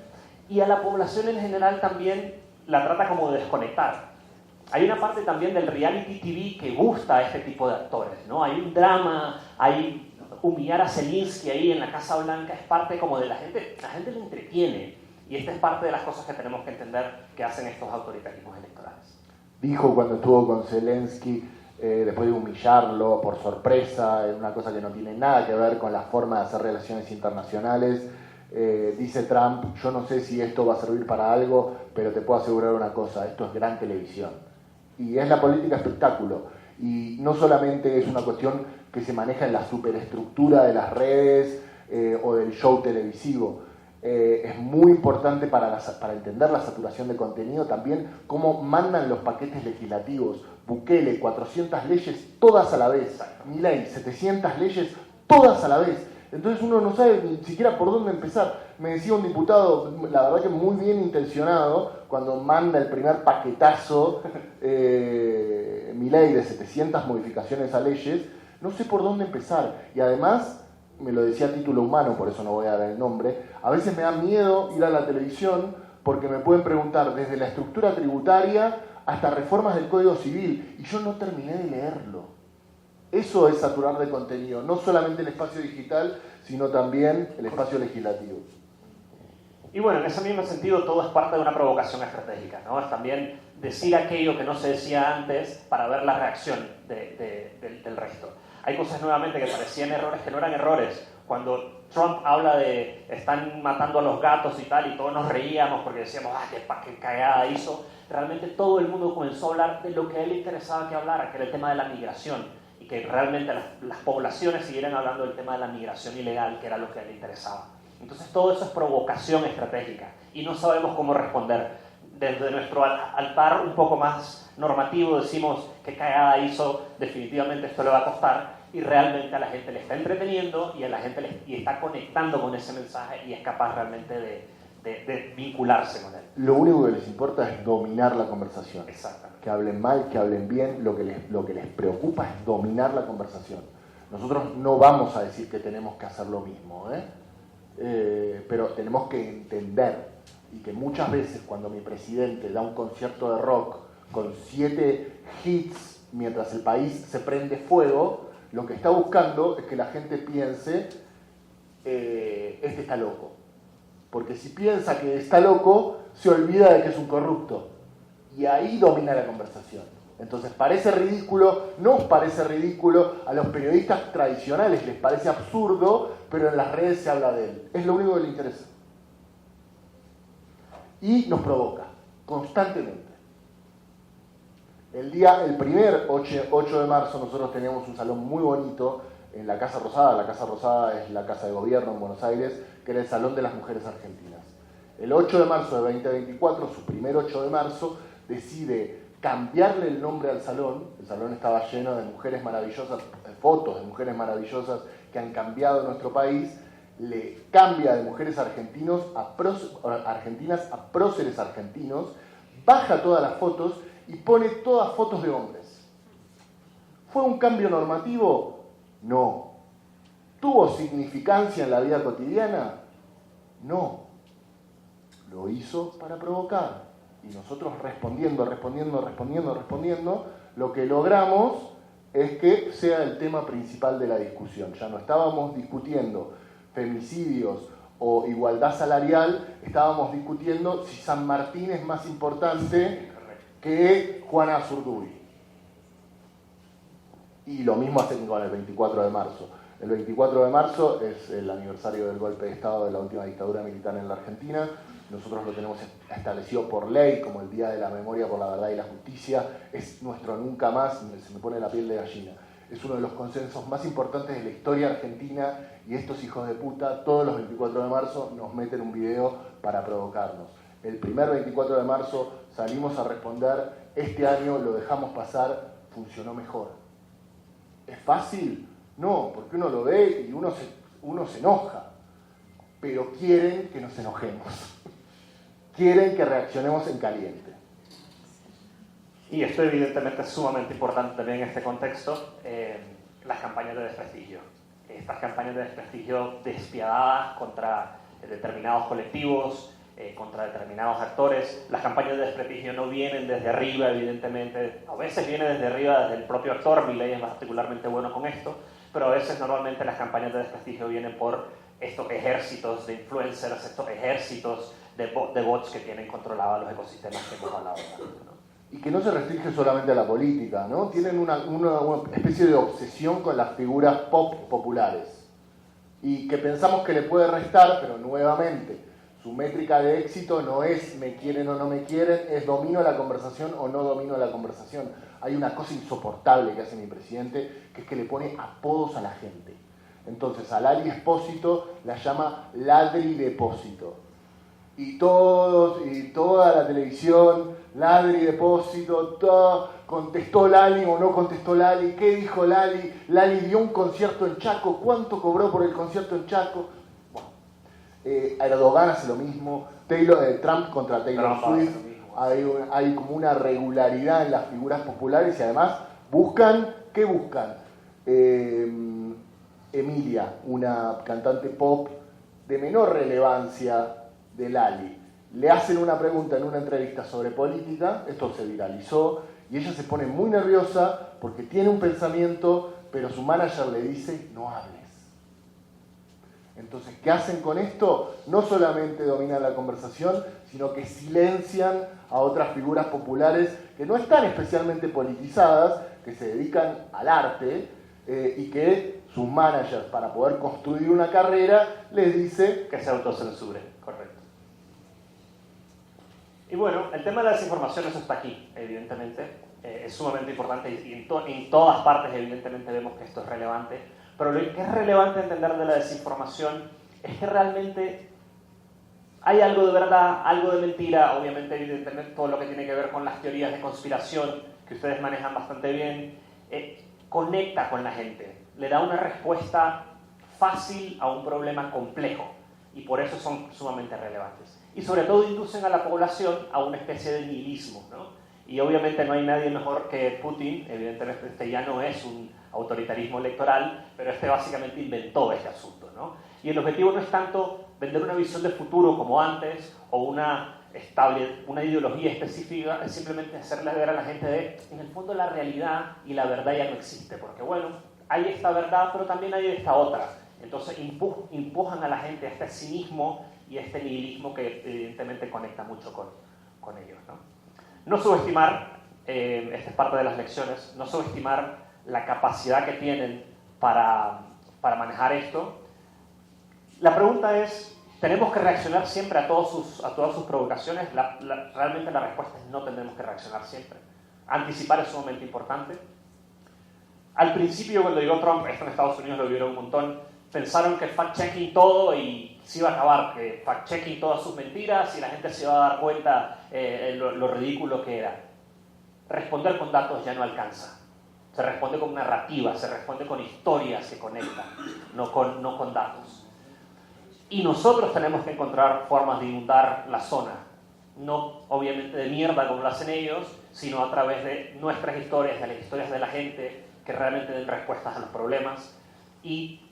Y a la población en general también la trata como de desconectar. Hay una parte también del reality TV que gusta a este tipo de actores, ¿no? Hay un drama, hay humillar a Zelensky ahí en la Casa Blanca, es parte como de la gente le entretiene. Y esta es parte de las cosas que tenemos que entender que hacen estos autoritarismos electorales.
Dijo cuando estuvo con Zelensky, después de humillarlo por sorpresa, una cosa que no tiene nada que ver con la forma de hacer relaciones internacionales, dice Trump, yo no sé si esto va a servir para algo, pero te puedo asegurar una cosa, esto es gran televisión. Y es la política espectáculo. Y no solamente es una cuestión que se maneja en la superestructura de las redes o del show televisivo. Es muy importante para entender la saturación de contenido también cómo mandan los paquetes legislativos. Bukele, 400 leyes, todas a la vez. Milei, 700 leyes, todas a la vez. Entonces uno no sabe ni siquiera por dónde empezar. Me decía un diputado, la verdad que muy bien intencionado, cuando manda el primer paquetazo Milei de 700 modificaciones a leyes, no sé por dónde empezar. Y además, me lo decía a título humano, por eso no voy a dar el nombre, a veces me da miedo ir a la televisión porque me pueden preguntar desde la estructura tributaria hasta reformas del Código Civil, y yo no terminé de leerlo. Eso es saturar de contenido, no solamente el espacio digital, sino también el espacio legislativo.
Y bueno, en ese mismo sentido, todo es parte de una provocación estratégica, ¿no? Es también decir aquello que no se decía antes para ver la reacción del resto. Hay cosas nuevamente que parecían errores que no eran errores. Cuando Trump habla de están matando a los gatos y tal, y todos nos reíamos porque decíamos, qué cagada hizo. Realmente todo el mundo comenzó a hablar de lo que a él le interesaba que hablara, que era el tema de la migración, y que realmente las poblaciones siguieran hablando del tema de la migración ilegal, que era lo que a él le interesaba. Entonces todo eso es provocación estratégica y no sabemos cómo responder. Desde nuestro altar un poco más normativo decimos qué cagada hizo, definitivamente esto le va a costar, y realmente a la gente le está entreteniendo y a la gente y está conectando con ese mensaje y es capaz realmente de vincularse con él.
Lo único que les importa es dominar la conversación.
Exactamente.
Que hablen mal, que hablen bien, lo que les preocupa es dominar la conversación. Nosotros no vamos a decir que tenemos que hacer lo mismo, pero tenemos que entender y que muchas veces cuando mi presidente da un concierto de rock con 7 hits mientras el país se prende fuego, lo que está buscando es que la gente piense, este está loco. Porque si piensa que está loco, se olvida de que es un corrupto. Y ahí domina la conversación. Entonces parece ridículo, nos parece ridículo, a los periodistas tradicionales les parece absurdo, pero en las redes se habla de él. Es lo único que le interesa. Y nos provoca, constantemente. El primer 8 de marzo nosotros teníamos un salón muy bonito en la Casa Rosada. La Casa Rosada es la casa de gobierno en Buenos Aires, que era el Salón de las Mujeres Argentinas. El 8 de marzo de 2024, su primer 8 de marzo, decide cambiarle el nombre al salón. El salón estaba lleno de mujeres maravillosas, fotos de mujeres maravillosas que han cambiado nuestro país. Le cambia de mujeres argentinas a próceres argentinos, baja todas las fotos y pone todas fotos de hombres. ¿Fue un cambio normativo? No. ¿Tuvo significancia en la vida cotidiana? No. Lo hizo para provocar. Y nosotros respondiendo, lo que logramos es que sea el tema principal de la discusión. Ya no estábamos discutiendo femicidios o igualdad salarial, estábamos discutiendo si San Martín es más importante que Juana Azurduy. Y lo mismo hacen con el 24 de marzo. El 24 de marzo es el aniversario del golpe de Estado de la última dictadura militar en la Argentina. Nosotros lo tenemos establecido por ley como el Día de la Memoria por la Verdad y la Justicia. Es nuestro nunca más, se me pone la piel de gallina. Es uno de los consensos más importantes de la historia argentina y estos hijos de puta todos los 24 de marzo nos meten un video para provocarnos. El primer 24 de marzo salimos a responder, este año lo dejamos pasar, funcionó mejor. ¿Es fácil? No, porque uno lo ve y uno se enoja, pero quieren que nos enojemos, quieren que reaccionemos en caliente.
Y esto evidentemente es sumamente importante también en este contexto, las campañas de desprestigio. Estas campañas de desprestigio despiadadas contra determinados colectivos, contra determinados actores. Las campañas de desprestigio no vienen desde arriba, evidentemente. A veces viene desde arriba, desde el propio actor. Milei es particularmente bueno con esto, pero a veces normalmente las campañas de desprestigio vienen por estos ejércitos de influencers, estos ejércitos de bots que tienen controlados los ecosistemas que hemos hablado tanto, ¿no?
Y que no se restringe solamente a la política, ¿no? Tienen una especie de obsesión con las figuras populares. Y que pensamos que le puede restar, pero nuevamente, su métrica de éxito no es me quieren o no me quieren, es domino la conversación o no domino la conversación. Hay una cosa insoportable que hace mi presidente, que es que le pone apodos a la gente. Entonces a Lali Espósito la llama Ladri Depósito. Y toda la televisión, Ladri Depósito, contestó Lali o no contestó Lali, ¿qué dijo Lali? Lali dio un concierto en Chaco, ¿cuánto cobró por el concierto en Chaco? Bueno, Erdogan hace lo mismo, Trump contra Taylor Swift, hay como una regularidad en las figuras populares y además ¿qué buscan? Emilia, una cantante pop de menor relevancia de Lali. Le hacen una pregunta en una entrevista sobre política, esto se viralizó, y ella se pone muy nerviosa porque tiene un pensamiento, pero su manager le dice, no hables. Entonces, ¿qué hacen con esto? No solamente dominan la conversación, sino que silencian a otras figuras populares que no están especialmente politizadas, que se dedican al arte, y que sus managers, para poder construir una carrera, les dice
que se autocensure, correcto. Y bueno, el tema de la desinformación, eso está aquí, evidentemente, es sumamente importante y en todas partes evidentemente vemos que esto es relevante, pero lo que es relevante entender de la desinformación es que realmente hay algo de verdad, algo de mentira, obviamente evidentemente todo lo que tiene que ver con las teorías de conspiración que ustedes manejan bastante bien, conecta con la gente. le da una respuesta fácil a un problema complejo y por eso son sumamente relevantes. Y sobre todo inducen a la población a una especie de nihilismo, ¿no? Y obviamente no hay nadie mejor que Putin. Evidentemente este ya no es un autoritarismo electoral, pero este básicamente inventó este asunto, ¿no? Y el objetivo no es tanto vender una visión de futuro como antes o una ideología específica, es simplemente hacerle ver a la gente de, en el fondo la realidad y la verdad ya no existe, porque bueno, hay esta verdad, pero también hay esta otra. Entonces empujan a la gente a este cinismo y a este nihilismo que evidentemente conecta mucho con ellos, ¿no? No subestimar, esta es parte de las lecciones, no subestimar la capacidad que tienen para manejar esto. La pregunta es, ¿tenemos que reaccionar siempre a todas sus provocaciones? Realmente la respuesta es no tenemos que reaccionar siempre. Anticipar es sumamente importante. Al principio, cuando llegó Trump, esto en Estados Unidos lo vieron un montón, pensaron que fact-checking todo y se iba a acabar, que fact-checking todas sus mentiras y la gente se iba a dar cuenta lo ridículo que era. Responder con datos ya no alcanza. Se responde con narrativa, se responde con historias que conectan, no con datos. Y nosotros tenemos que encontrar formas de inundar la zona, no obviamente de mierda como lo hacen ellos, sino a través de nuestras historias, de las historias de la gente que realmente den respuestas a los problemas,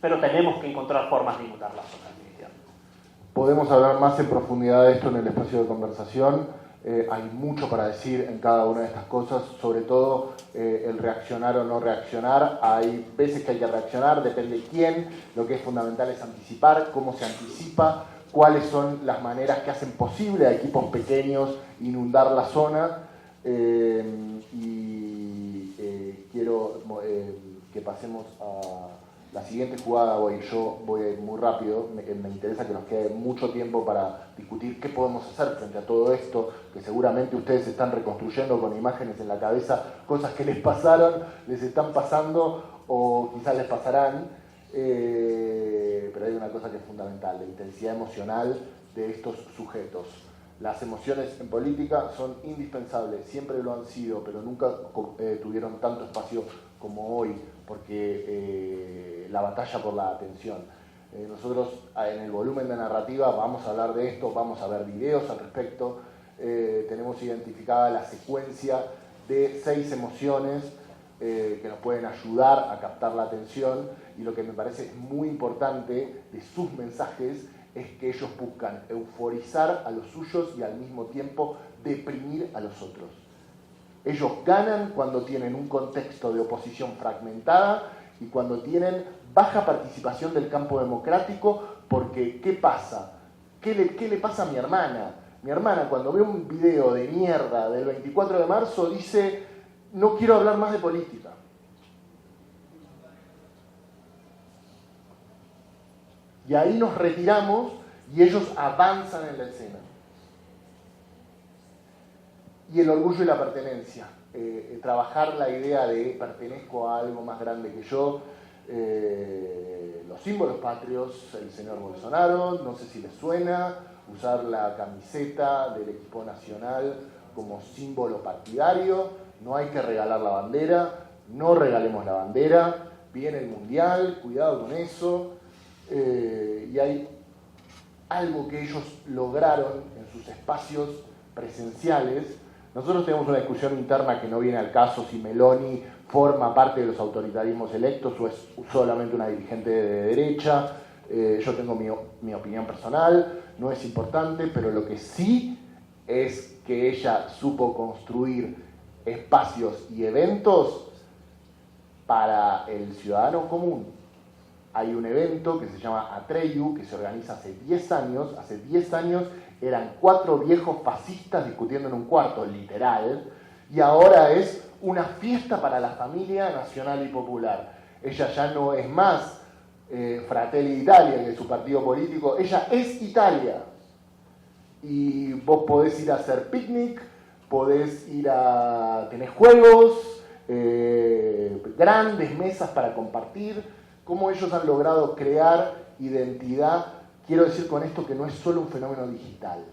pero tenemos que encontrar formas de inundar la zona.
Podemos hablar más en profundidad de esto en el espacio de conversación. Hay mucho para decir en cada una de estas cosas, sobre todo el reaccionar o no reaccionar. Hay veces que hay que reaccionar, depende de quién. Lo que es fundamental es anticipar, cómo se anticipa, cuáles son las maneras que hacen posible a equipos pequeños inundar la zona. Quiero que pasemos a la siguiente jugada. Yo voy a ir muy rápido, me interesa que nos quede mucho tiempo para discutir qué podemos hacer frente a todo esto, que seguramente ustedes están reconstruyendo con imágenes en la cabeza, cosas que les pasaron, les están pasando o quizás les pasarán, pero hay una cosa que es fundamental, la intensidad emocional de estos sujetos. Las emociones en política son indispensables, siempre lo han sido, pero nunca tuvieron tanto espacio como hoy, porque la batalla por la atención. Nosotros en el volumen de narrativa vamos a hablar de esto, vamos a ver videos al respecto. Tenemos identificada la secuencia de 6 emociones que nos pueden ayudar a captar la atención, y lo que me parece muy importante de sus mensajes es que ellos buscan euforizar a los suyos y al mismo tiempo deprimir a los otros. Ellos ganan cuando tienen un contexto de oposición fragmentada y cuando tienen baja participación del campo democrático, porque ¿qué pasa? ¿Qué le pasa a mi hermana? Mi hermana, cuando ve un video de mierda del 24 de marzo, dice, no quiero hablar más de política. Y ahí nos retiramos y ellos avanzan en la escena. Y el orgullo y la pertenencia. Trabajar la idea de pertenezco a algo más grande que yo. Los símbolos patrios, el señor Bolsonaro, no sé si les suena, usar la camiseta del equipo nacional como símbolo partidario. No hay que regalar la bandera, no regalemos la bandera. Viene el mundial, cuidado con eso. Y hay algo que ellos lograron en sus espacios presenciales. Nosotros tenemos una discusión interna que no viene al caso si Meloni forma parte de los autoritarismos electos o es solamente una dirigente de derecha. Yo tengo mi opinión personal, no es importante, pero lo que sí es que ella supo construir espacios y eventos para el ciudadano común. Hay un evento que se llama Atreyu, que se organiza hace 10 años. Hace 10 años eran 4 viejos fascistas discutiendo en un cuarto, literal, y ahora es una fiesta para la familia nacional y popular. Ella ya no es más Fratelli d'Italia, que es su partido político, ella es Italia. Y vos podés ir a hacer picnic, tenés juegos, grandes mesas para compartir. Cómo ellos han logrado crear identidad. Quiero decir con esto que no es solo un fenómeno digital,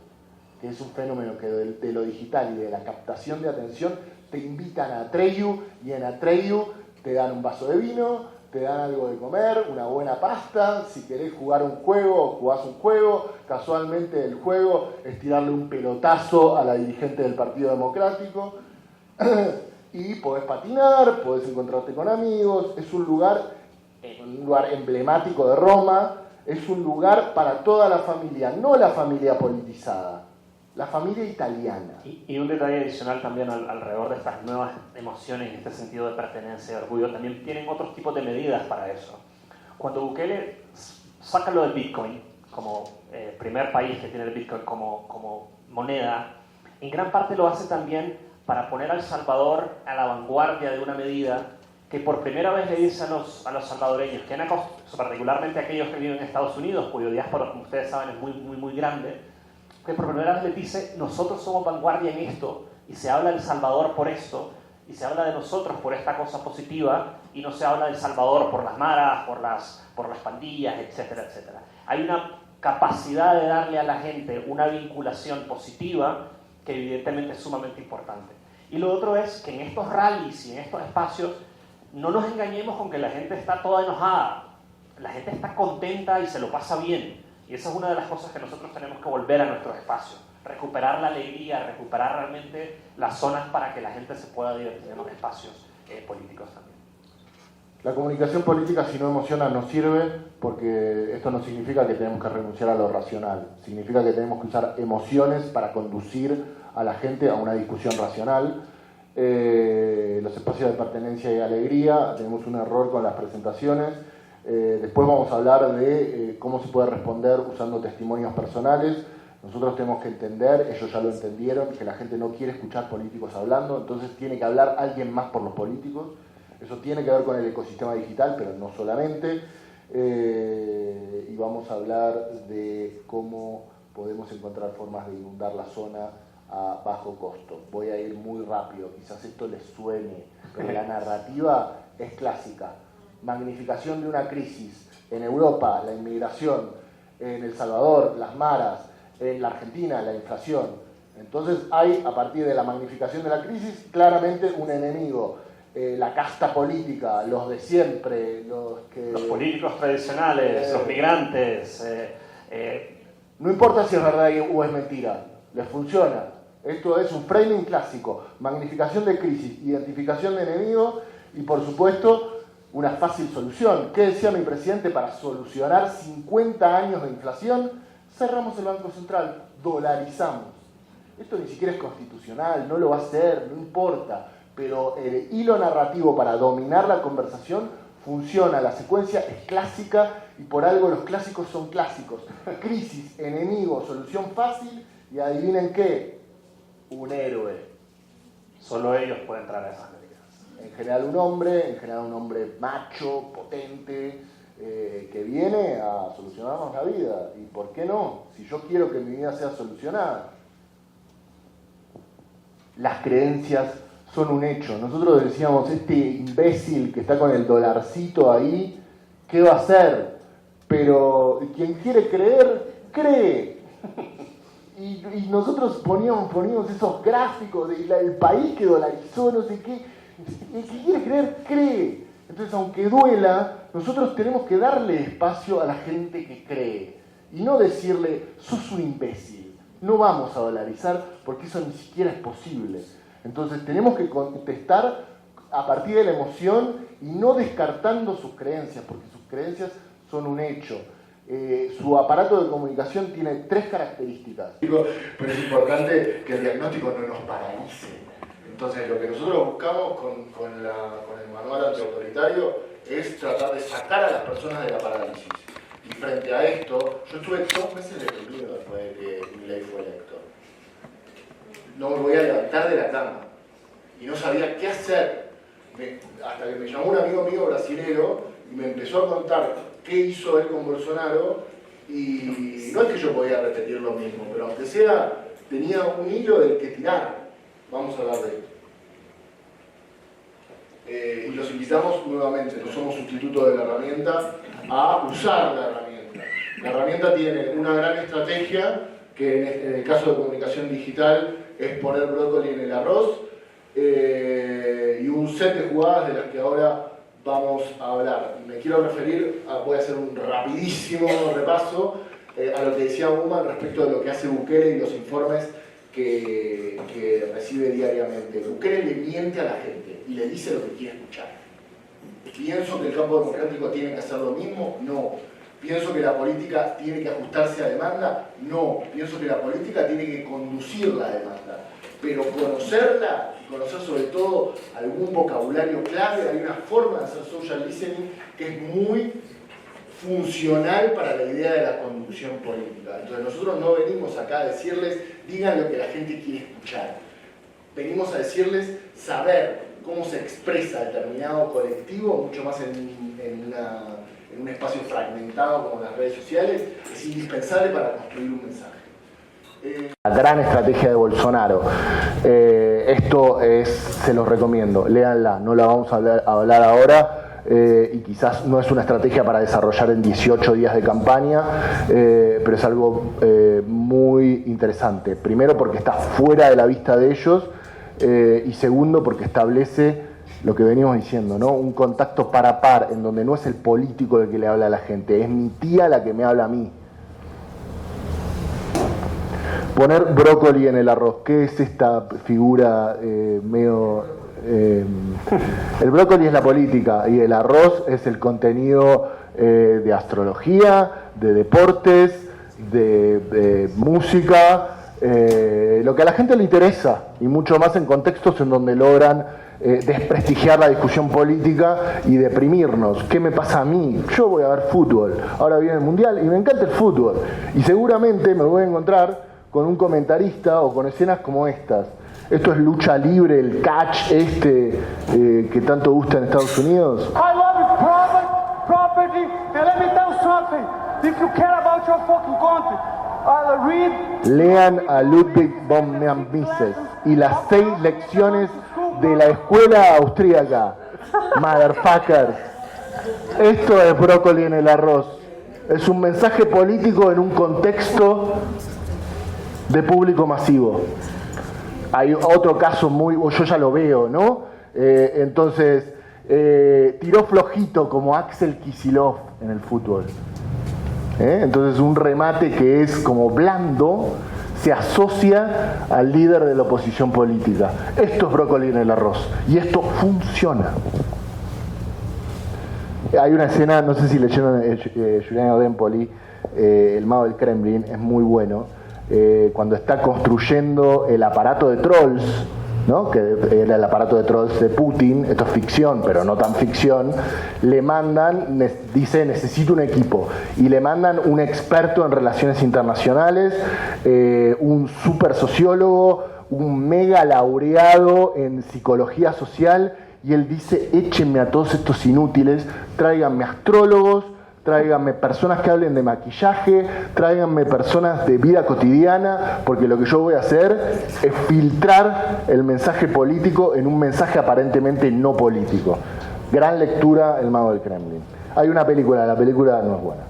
que es un fenómeno que de lo digital y de la captación de atención te invitan a Atreyu, y en Atreyu te dan un vaso de vino, te dan algo de comer, una buena pasta, si querés jugar un juego, jugás un juego, casualmente el juego es tirarle un pelotazo a la dirigente del Partido Democrático, y podés patinar, podés encontrarte con amigos, es un lugar emblemático de Roma, es un lugar para toda la familia, no la familia politizada, la familia italiana.
Y un detalle adicional también alrededor de estas nuevas emociones, en este sentido de pertenencia y orgullo, también tienen otros tipos de medidas para eso. Cuando Bukele saca lo del Bitcoin, como primer país que tiene el Bitcoin como moneda, en gran parte lo hace también para poner a El Salvador a la vanguardia de una medida que por primera vez le dice a los salvadoreños, particularmente a aquellos que viven en Estados Unidos, cuyo diáspora, como ustedes saben, es muy grande, que por primera vez les dice, nosotros somos vanguardia en esto, y se habla del Salvador por esto, y se habla de nosotros por esta cosa positiva, y no se habla del Salvador por las maras, por las pandillas, etcétera, etcétera. Hay una capacidad de darle a la gente una vinculación positiva que evidentemente es sumamente importante. Y lo otro es que en estos rallies y en estos espacios no nos engañemos con que la gente está toda enojada. La gente está contenta y se lo pasa bien. Y esa es una de las cosas que nosotros tenemos que volver a nuestros espacios. Recuperar la alegría, recuperar realmente las zonas para que la gente se pueda divertir en los espacios políticos también.
La comunicación política, si no emociona, no sirve, porque esto no significa que tenemos que renunciar a lo racional. Significa que tenemos que usar emociones para conducir a la gente a una discusión racional. Los espacios de pertenencia y alegría, tenemos un error con las presentaciones. Después vamos a hablar de cómo se puede responder usando testimonios personales. Nosotros tenemos que entender, ellos ya lo entendieron, que la gente no quiere escuchar políticos hablando, entonces tiene que hablar alguien más por los políticos. Eso tiene que ver con el ecosistema digital, pero no solamente. Y vamos a hablar de cómo podemos encontrar formas de inundar la zona a bajo costo. Voy a ir muy rápido, quizás esto les suene, pero la narrativa es clásica. Magnificación de una crisis en Europa, la inmigración, en El Salvador, las maras, en la Argentina, la inflación. Entonces hay, a partir de la magnificación de la crisis, claramente un enemigo. La casta política, los de siempre, los
políticos tradicionales, los migrantes.
No importa si es verdad o es mentira, les funciona. Esto es un framing clásico, magnificación de crisis, identificación de enemigos y, por supuesto, una fácil solución. ¿Qué decía mi presidente para solucionar 50 años de inflación? Cerramos el Banco Central, dolarizamos. Esto ni siquiera es constitucional, no lo va a hacer, no importa. Pero el hilo narrativo para dominar la conversación funciona, la secuencia es clásica y por algo los clásicos son clásicos. Crisis, enemigo, solución fácil y adivinen qué, un héroe.
Solo ellos pueden entrar a esas medidas.
En general un hombre macho, potente, que viene a solucionarnos la vida. ¿Y por qué no? Si yo quiero que mi vida sea solucionada. Las creencias son un hecho. Nosotros decíamos, este imbécil que está con el dolarcito ahí, ¿qué va a hacer? Pero quien quiere creer, cree. Y nosotros poníamos esos gráficos del país que dolarizó, no sé qué. El que quiere creer, cree. Entonces, aunque duela, nosotros tenemos que darle espacio a la gente que cree. Y no decirle, sos un imbécil, no vamos a dolarizar porque eso ni siquiera es posible. Entonces tenemos que contestar a partir de la emoción y no descartando sus creencias, porque sus creencias son un hecho. Su aparato de comunicación tiene 3 características. Pero es importante que el diagnóstico no nos paralice. Entonces lo que nosotros buscamos con el manual antiautoritario es tratar de sacar a las personas de la parálisis. Y frente a esto, yo estuve 2 meses deprimido después de que Milei fue electo. No me voy a levantar de la cama y no sabía qué hacer hasta que me llamó un amigo mío brasilero y me empezó a contar qué hizo él con Bolsonaro y no es que yo podía repetir lo mismo, pero aunque sea tenía un hilo del que tirar. Vamos a hablar de esto. Y los invitamos nuevamente, no somos sustituto de la herramienta, a usar la herramienta. La herramienta tiene una gran estrategia que en el caso de comunicación digital es poner brócoli en el arroz y un set de jugadas de las que ahora vamos a hablar. Me quiero referir, voy a hacer un rapidísimo repaso a lo que decía Human respecto de lo que hace Bukele y los informes que recibe diariamente. Bukele le miente a la gente y le dice lo que quiere escuchar. ¿Pienso que el campo democrático tiene que hacer lo mismo? No. ¿Pienso que la política tiene que ajustarse a demanda? No. ¿Pienso que la política tiene que conducir la demanda? Pero conocerla, y conocer sobre todo algún vocabulario clave, hay una forma de hacer social listening que es muy funcional para la idea de la conducción política. Entonces nosotros no venimos acá a decirles, digan lo que la gente quiere escuchar. Venimos a decirles saber cómo se expresa determinado colectivo, mucho más en un espacio fragmentado como las redes sociales, es indispensable para construir un mensaje.
La gran estrategia de Bolsonaro. Esto se los recomiendo, léanla, no la vamos a hablar ahora. Y quizás no es una estrategia para desarrollar en 18 días de campaña, pero es algo muy interesante. Primero porque está fuera de la vista de ellos y segundo porque establece lo que venimos diciendo, ¿no? Un contacto par a par en donde no es el político el que le habla a la gente, es mi tía la que me habla a mí. Poner brócoli en el arroz, ¿qué es esta figura medio... el brócoli es la política y el arroz es el contenido de astrología, de deportes, de música, lo que a la gente le interesa y mucho más en contextos en donde logran desprestigiar la discusión política y deprimirnos. ¿Qué me pasa a mí? Yo voy a ver fútbol, ahora viene el mundial y me encanta el fútbol y seguramente me voy a encontrar con un comentarista o con escenas como estas. Esto es lucha libre, el catch que tanto gusta en Estados Unidos.
I love property, and let me tell you something. If you care about your fucking country, I'll read...
Lean a Ludwig von Mises y las 6 lecciones de la escuela austríaca. Motherfuckers. Esto es brócoli en el arroz. Es un mensaje político en un contexto de público masivo. Hay otro caso yo ya lo veo, ¿no? Entonces, tiró flojito como Axel Kicillof en el fútbol. Entonces, un remate que es como blando se asocia al líder de la oposición política. Esto es brócoli en el arroz. Y esto funciona. Hay una escena, no sé si leyeron Giuliano Dempoli, El mago del Kremlin, es muy bueno. Cuando está construyendo el aparato de trolls, ¿no? Que era el aparato de trolls de Putin, esto es ficción, pero no tan ficción, le mandan, dice, necesito un equipo, y le mandan un experto en relaciones internacionales, un super sociólogo, un mega laureado en psicología social, y él dice, échenme a todos estos inútiles, tráiganme astrólogos, tráiganme personas que hablen de maquillaje, tráiganme personas de vida cotidiana, porque lo que yo voy a hacer es filtrar el mensaje político en un mensaje aparentemente no político. Gran lectura, El mago del Kremlin. Hay una película, la película no es buena.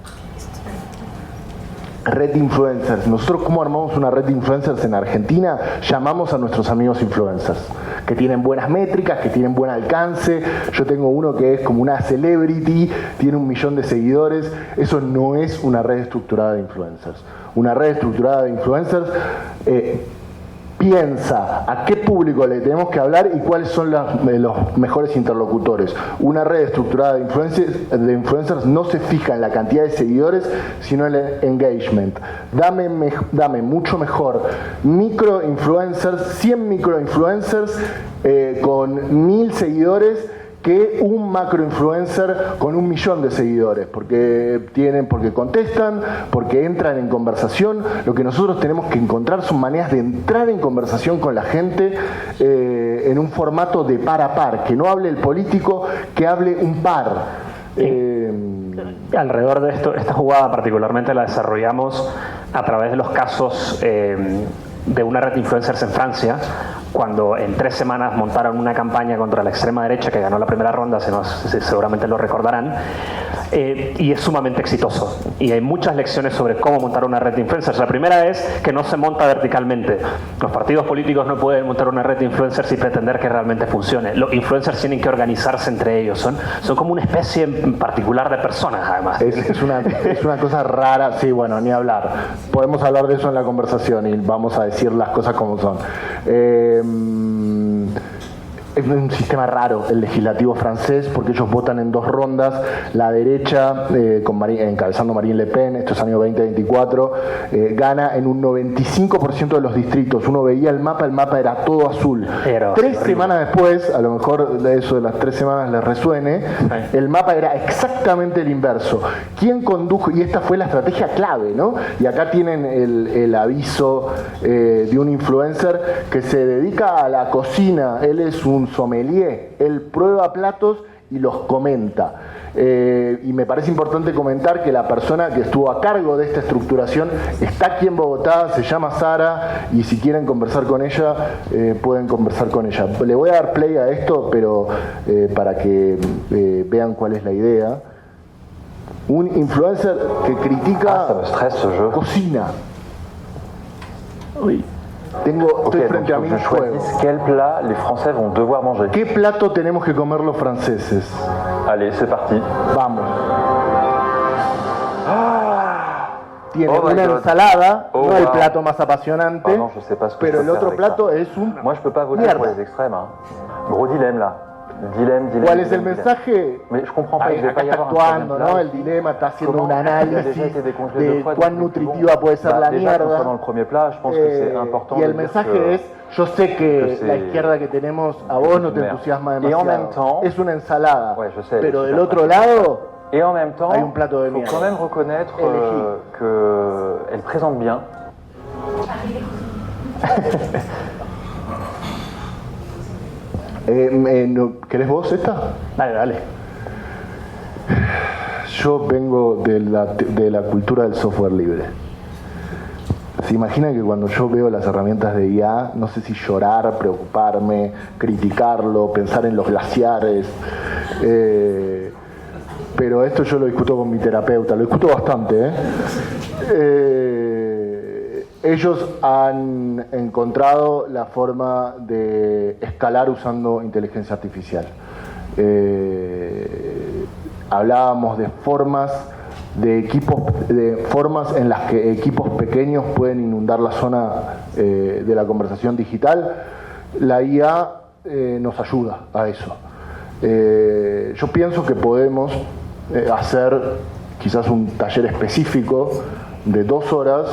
Red de influencers. Nosotros, ¿cómo armamos una red de influencers en Argentina? Llamamos a nuestros amigos influencers, que tienen buenas métricas, que tienen buen alcance. Yo tengo uno que es como una celebrity, tiene 1 millón de seguidores. Eso no es una red estructurada de influencers. Una red estructurada de influencers piensa a qué público le tenemos que hablar y cuáles son los mejores interlocutores. Una red estructurada de influencers no se fija en la cantidad de seguidores, sino en el engagement. Dame mucho mejor microinfluencers, 100 microinfluencers con 1000 seguidores que un macroinfluencer con 1 millón de seguidores, porque contestan, porque entran en conversación. Lo que nosotros tenemos que encontrar son maneras de entrar en conversación con la gente en un formato de par a par, que no hable el político, que hable un par.
Alrededor de esto, esta jugada particularmente la desarrollamos a través de los casos de una red de influencers en Francia, cuando en 3 semanas montaron una campaña contra la extrema derecha que ganó la primera ronda, seguramente lo recordarán, y es sumamente exitoso. Y hay muchas lecciones sobre cómo montar una red de influencers. La primera es que no se monta verticalmente. Los partidos políticos no pueden montar una red de influencers y pretender que realmente funcione. Los influencers tienen que organizarse entre ellos. Son como una especie en particular de personas, además.
Es una cosa rara, sí, bueno, ni hablar. Podemos hablar de eso en la conversación y vamos a decir las cosas como son. Es un sistema raro el legislativo francés porque ellos votan en 2 rondas. La derecha, encabezando Marine Le Pen, esto es año 2024, gana en un 95% de los distritos. Uno veía el mapa era todo azul. 3 semanas después, a lo mejor de eso de las 3 semanas les resuene, el mapa era exactamente el inverso. ¿Quién condujo? Y esta fue la estrategia clave, ¿no? Y acá tienen el aviso de un influencer que se dedica a la cocina. Él es un sommelier, él prueba platos y los comenta. Y me parece importante comentar que la persona que estuvo a cargo de esta estructuración está aquí en Bogotá, se llama Sara, y si quieren conversar con ella, pueden conversar con ella. Le voy a dar play a esto, pero para que vean cuál es la idea. Un influencer que critica cocina.
Uy.
Estoy frente a mí un juego.
Quel plat les Français vont devoir manger?
¿Qué plato tenemos que comer los franceses?
Allez, c'est parti.
Vamos. Tiene una ensalada, no el plato más apasionante,
no, je sais pas ce que
pero
je
el
peux
otro
faire
plato
avec
es un
Moi, je peux pas voter pour les extrêmes. Hein. Gros dilemme là. Dilemme.
¿Cuál es el mensaje?
Mais je comprends pas, il va
Acá
pas y
está
avoir un
actuando,
troisième
¿no?
plat.
El dilema está haciendo
Comment
un análisis
il a déjà été décongelé
de
deux fois,
cuán
donc
nutritiva puede ser la
déjà, concernant
mierda.
le premier plat, je pense que c'est important
Y
de
el
dire
mensaje
que
es, yo sé que
c'est-
la izquierda que tenemos a vos no te
merde.
entusiasma
Y en
demasiado.
même temps-
Es una ensalada,
Ouais, je sais,
pero
je
del
suis
otro
pas
lado
Et en même temps,
Hay un plato de
faut
mierda.
quand même reconnaître qu'elle présente bien.
¿Querés vos esta?
Dale.
Yo vengo de la cultura del software libre. ¿Se imaginan que cuando yo veo las herramientas de IA, no sé si llorar, preocuparme, criticarlo, pensar en los glaciares? Pero esto yo lo discuto con mi terapeuta, lo discuto bastante. Ellos han encontrado la forma de escalar usando inteligencia artificial. Hablábamos de formas en las que equipos pequeños pueden inundar la zona de la conversación digital. La IA nos ayuda a eso. Yo pienso que podemos hacer quizás un taller específico de 2 horas,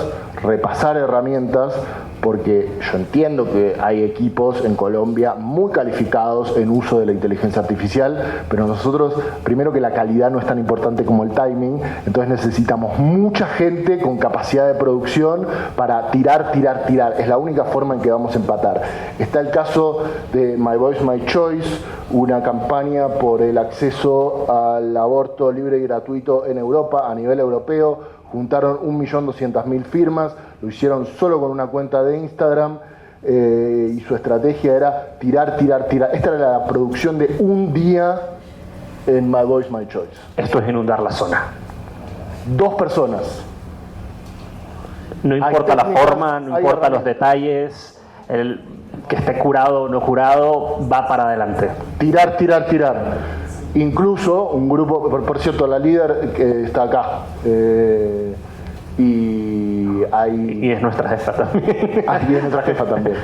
repasar herramientas, porque yo entiendo que hay equipos en Colombia muy calificados en uso de la inteligencia artificial, pero nosotros, primero que la calidad no es tan importante como el timing, entonces necesitamos mucha gente con capacidad de producción para tirar. Es la única forma en que vamos a empatar. Está el caso de My Voice, My Choice, una campaña por el acceso al aborto libre y gratuito en Europa, a nivel europeo. Juntaron 1.200.000 firmas, lo hicieron solo con una cuenta de Instagram y su estrategia era tirar. Esta era la producción de un día en My Voice, My Choice.
Esto es inundar la zona.
2 personas.
No importa la
técnicas,
forma, no
hay
importa los
herramientas.
detalles, el que esté curado o no curado, va para adelante.
Tirar. Incluso un grupo, por cierto, la líder que está acá. Y hay...
Y es nuestra jefa también.
Y es nuestra jefa también.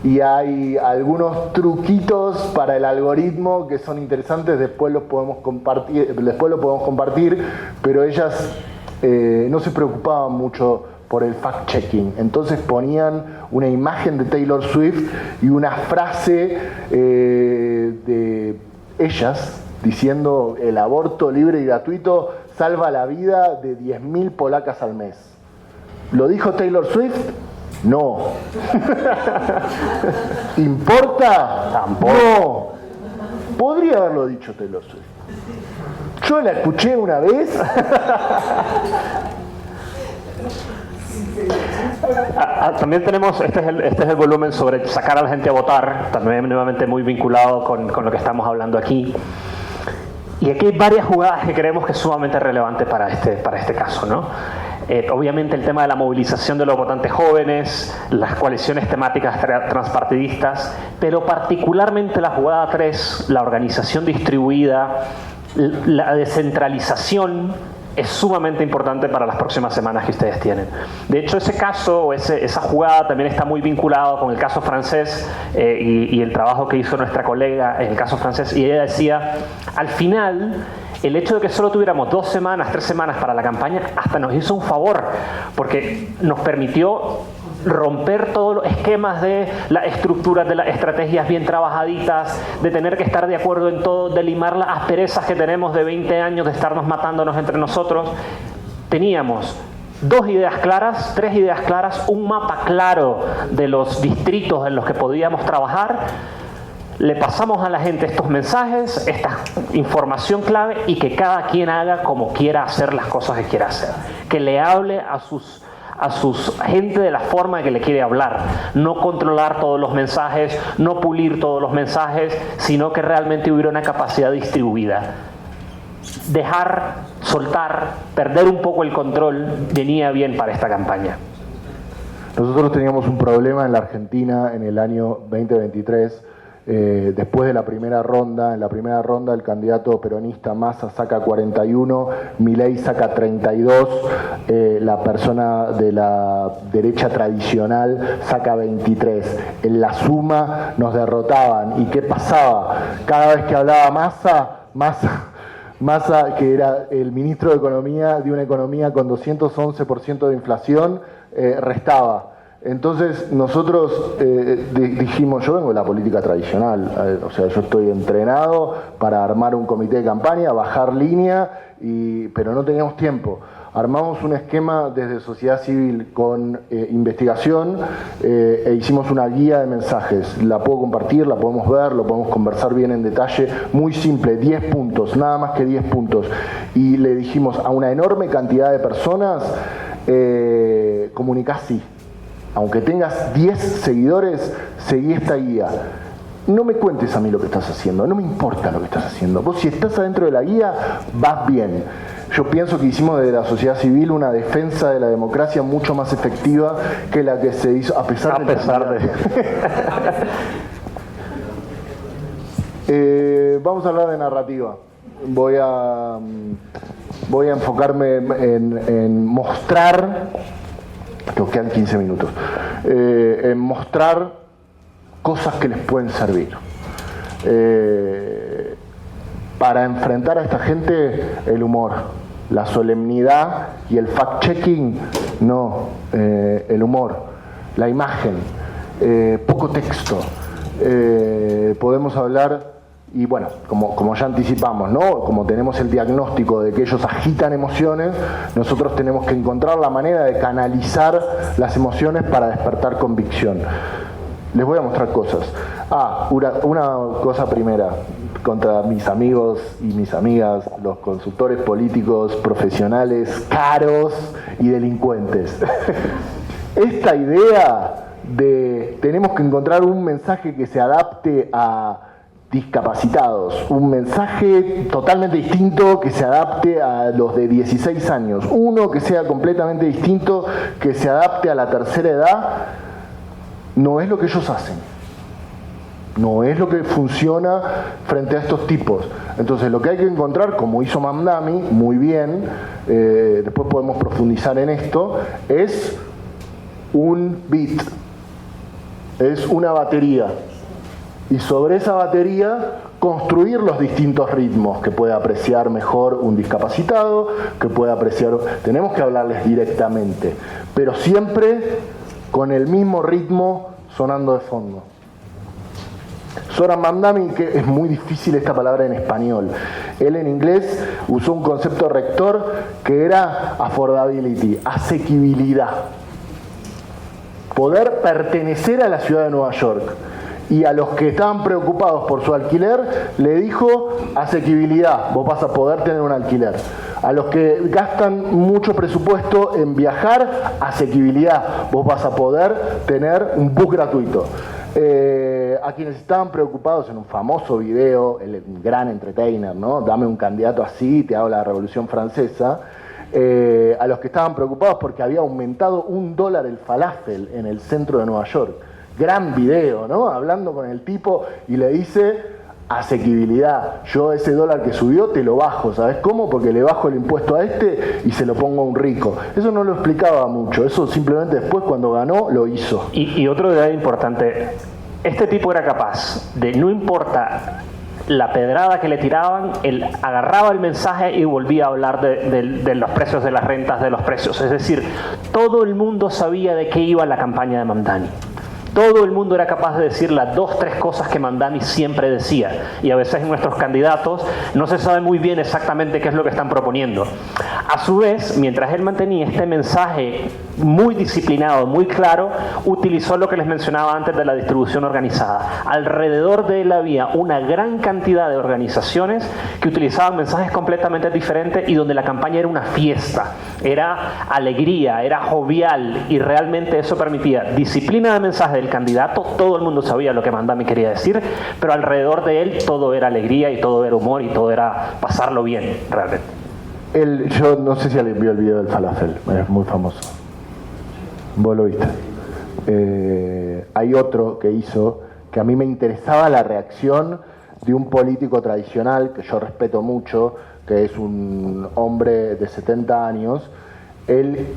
Y hay algunos truquitos para el algoritmo que son interesantes, después los podemos compartir, pero ellas no se preocupaban mucho por el fact-checking. Entonces ponían una imagen de Taylor Swift y una frase de ellas diciendo el aborto libre y gratuito salva la vida de 10.000 polacas al mes. ¿Lo dijo Taylor Swift? No. ¿Importa?
Tampoco.
No. Podría haberlo dicho Taylor Swift. Yo la escuché una vez.
También tenemos, este es el volumen sobre sacar a la gente a votar, también nuevamente muy vinculado con lo que estamos hablando aquí. Y aquí hay varias jugadas que creemos que es sumamente relevante para este caso, ¿no? Obviamente el tema de la movilización de los votantes jóvenes, las coaliciones temáticas transpartidistas, pero particularmente la jugada 3, la organización distribuida, la descentralización, es sumamente importante para las próximas semanas que ustedes tienen. De hecho, ese caso, esa jugada también está muy vinculado con el caso francés y el trabajo que hizo nuestra colega en el caso francés. Y ella decía, al final, el hecho de que solo tuviéramos 2 semanas, 3 semanas para la campaña, hasta nos hizo un favor, porque nos permitió romper todos los esquemas de las estructuras, de las estrategias bien trabajaditas, de tener que estar de acuerdo en todo, de limar las asperezas que tenemos de 20 años de estarnos matándonos entre nosotros. Teníamos 2 ideas claras, 3 ideas claras, un mapa claro de los distritos en los que podíamos trabajar. Le pasamos a la gente estos mensajes, esta información clave, y que cada quien haga como quiera hacer las cosas que quiera hacer. Que le hable a sus gente de la forma que le quiere hablar, no controlar todos los mensajes, no pulir todos los mensajes, sino que realmente hubiera una capacidad distribuida. Dejar, soltar, perder un poco el control venía bien para esta campaña.
Nosotros teníamos un problema en la Argentina en el año 2023. Después de la primera ronda, en la primera ronda el candidato peronista Massa saca 41, Milei saca 32, la persona de la derecha tradicional saca 23. En la suma nos derrotaban. ¿Y qué pasaba? Cada vez que hablaba Massa, que era el ministro de Economía de una economía con 211% de inflación, restaba. Entonces nosotros dijimos, yo vengo de la política tradicional, o sea, yo estoy entrenado para armar un comité de campaña, bajar línea, pero no teníamos tiempo. Armamos un esquema desde sociedad civil con investigación e hicimos una guía de mensajes. La puedo compartir, la podemos ver, lo podemos conversar bien en detalle. Muy simple, 10 puntos, nada más que 10 puntos. Y le dijimos a una enorme cantidad de personas, comunicá así. Aunque tengas 10 seguidores, seguí esta guía. No me cuentes a mí lo que estás haciendo, no me importa lo que estás haciendo. Vos si estás adentro de la guía, vas bien. Yo pienso que hicimos desde la sociedad civil una defensa de la democracia mucho más efectiva que la que se hizo, a pesar de... Vamos a hablar de narrativa. Voy a enfocarme en mostrar... Nos quedan 15 minutos. En mostrar cosas que les pueden servir. Para enfrentar a esta gente, el humor, la solemnidad y el fact-checking, no, el humor, la imagen, poco texto. Podemos hablar, y bueno, como ya anticipamos, ¿no? Como tenemos el diagnóstico de que ellos agitan emociones, nosotros tenemos que encontrar la manera de canalizar las emociones para despertar convicción. Les voy a mostrar cosas. Una cosa primera, contra mis amigos y mis amigas, los consultores políticos profesionales caros y delincuentes. Esta idea de tenemos que encontrar un mensaje que se adapte a discapacitados, un mensaje totalmente distinto que se adapte a los de 16 años, uno que sea completamente distinto, que se adapte a la tercera edad, no es lo que ellos hacen, no es lo que funciona frente a estos tipos. Entonces lo que hay que encontrar, como hizo Mamdani muy bien, después podemos profundizar en esto, es un beat, es una batería. Y sobre esa batería construir los distintos ritmos que puede apreciar mejor un discapacitado, que puede apreciar... Tenemos que hablarles directamente, pero siempre con el mismo ritmo sonando de fondo. Zoran Mamdani, que es muy difícil esta palabra en español, él en inglés usó un concepto rector que era affordability, asequibilidad. Poder pertenecer a la ciudad de Nueva York. Y a los que estaban preocupados por su alquiler, le dijo asequibilidad, vos vas a poder tener un alquiler. A los que gastan mucho presupuesto en viajar, asequibilidad, vos vas a poder tener un bus gratuito. A quienes estaban preocupados en un famoso video, el gran entertainer, ¿no? Dame un candidato así, te hago la Revolución Francesa. A los que estaban preocupados porque había aumentado $1 el falafel en el centro de Nueva York. Gran video, ¿no? Hablando con el tipo y le dice... asequibilidad, yo ese dólar que subió te lo bajo, ¿sabes cómo? Porque le bajo el impuesto a este y se lo pongo a un rico. Eso no lo explicaba mucho, eso simplemente después cuando ganó lo hizo.
Y otro detalle importante, este tipo era capaz de, no importa la pedrada que le tiraban, él agarraba el mensaje y volvía a hablar de los precios de las rentas, de los precios. Es decir, todo el mundo sabía de qué iba la campaña de Mamdani. Todo el mundo era capaz de decir las 2 o 3 cosas que Mamdani siempre decía. Y a veces en nuestros candidatos no se sabe muy bien exactamente qué es lo que están proponiendo. A su vez, mientras él mantenía este mensaje muy disciplinado, muy claro, utilizó lo que les mencionaba antes de la distribución organizada. Alrededor de él había una gran cantidad de organizaciones que utilizaban mensajes completamente diferentes y donde la campaña era una fiesta, era alegría, era jovial, y realmente eso permitía disciplina de mensaje del candidato. Todo el mundo sabía lo que Mamdani quería decir, pero alrededor de él todo era alegría y todo era humor y todo era pasarlo bien, realmente.
Yo no sé si alguien vio el video del falafel, es muy famoso. Vos lo viste. Hay otro que hizo que a mí me interesaba la reacción de un político tradicional que yo respeto mucho, que es un hombre de 70 años. Él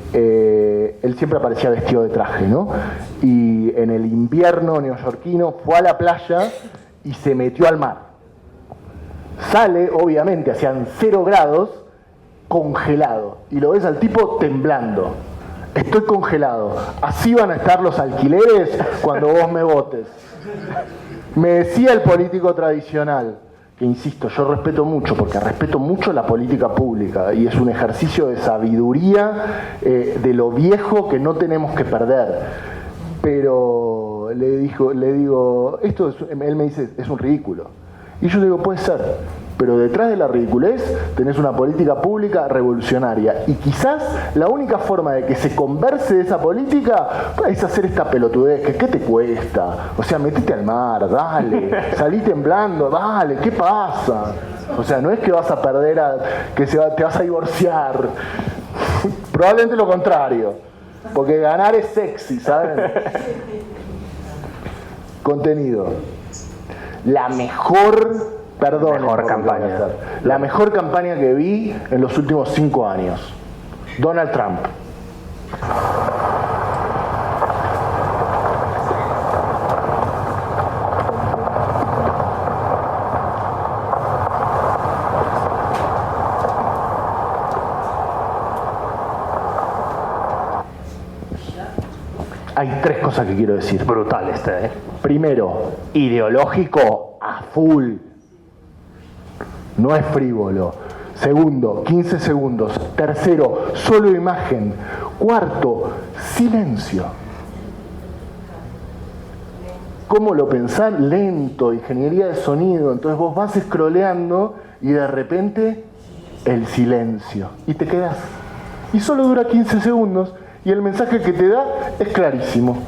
siempre aparecía vestido de traje, ¿no? Y en el invierno neoyorquino fue a la playa y se metió al mar. Sale, obviamente, hacían 0 grados, congelado. Y lo ves al tipo temblando. Estoy congelado. Así van a estar los alquileres cuando vos me votes. Me decía el político tradicional, que insisto, yo respeto mucho, porque respeto mucho la política pública, y es un ejercicio de sabiduría de lo viejo que no tenemos que perder. Pero le digo, él me dice, es un ridículo. Y yo le digo, puede ser, pero detrás de la ridiculez tenés una política pública revolucionaria. Y quizás la única forma de que se converse de esa política es hacer esta pelotudez. ¿Qué te cuesta? O sea, metete al mar, dale, salí temblando, dale, ¿qué pasa? O sea, no es que vas a perder, te vas a divorciar. Probablemente lo contrario, porque ganar es sexy, ¿saben? Contenido. La mejor campaña. La mejor campaña que vi en los últimos 5 años. Donald Trump. Hay 3 cosas que quiero decir.
Brutal este, ¿eh?
Primero, ideológico a full. No es frívolo. Segundo, 15 segundos. Tercero, solo imagen. Cuarto, silencio. ¿Cómo lo pensás? Lento, ingeniería de sonido. Entonces vos vas scrolleando y de repente el silencio. Y te quedás. Y solo dura 15 segundos y el mensaje que te da es clarísimo.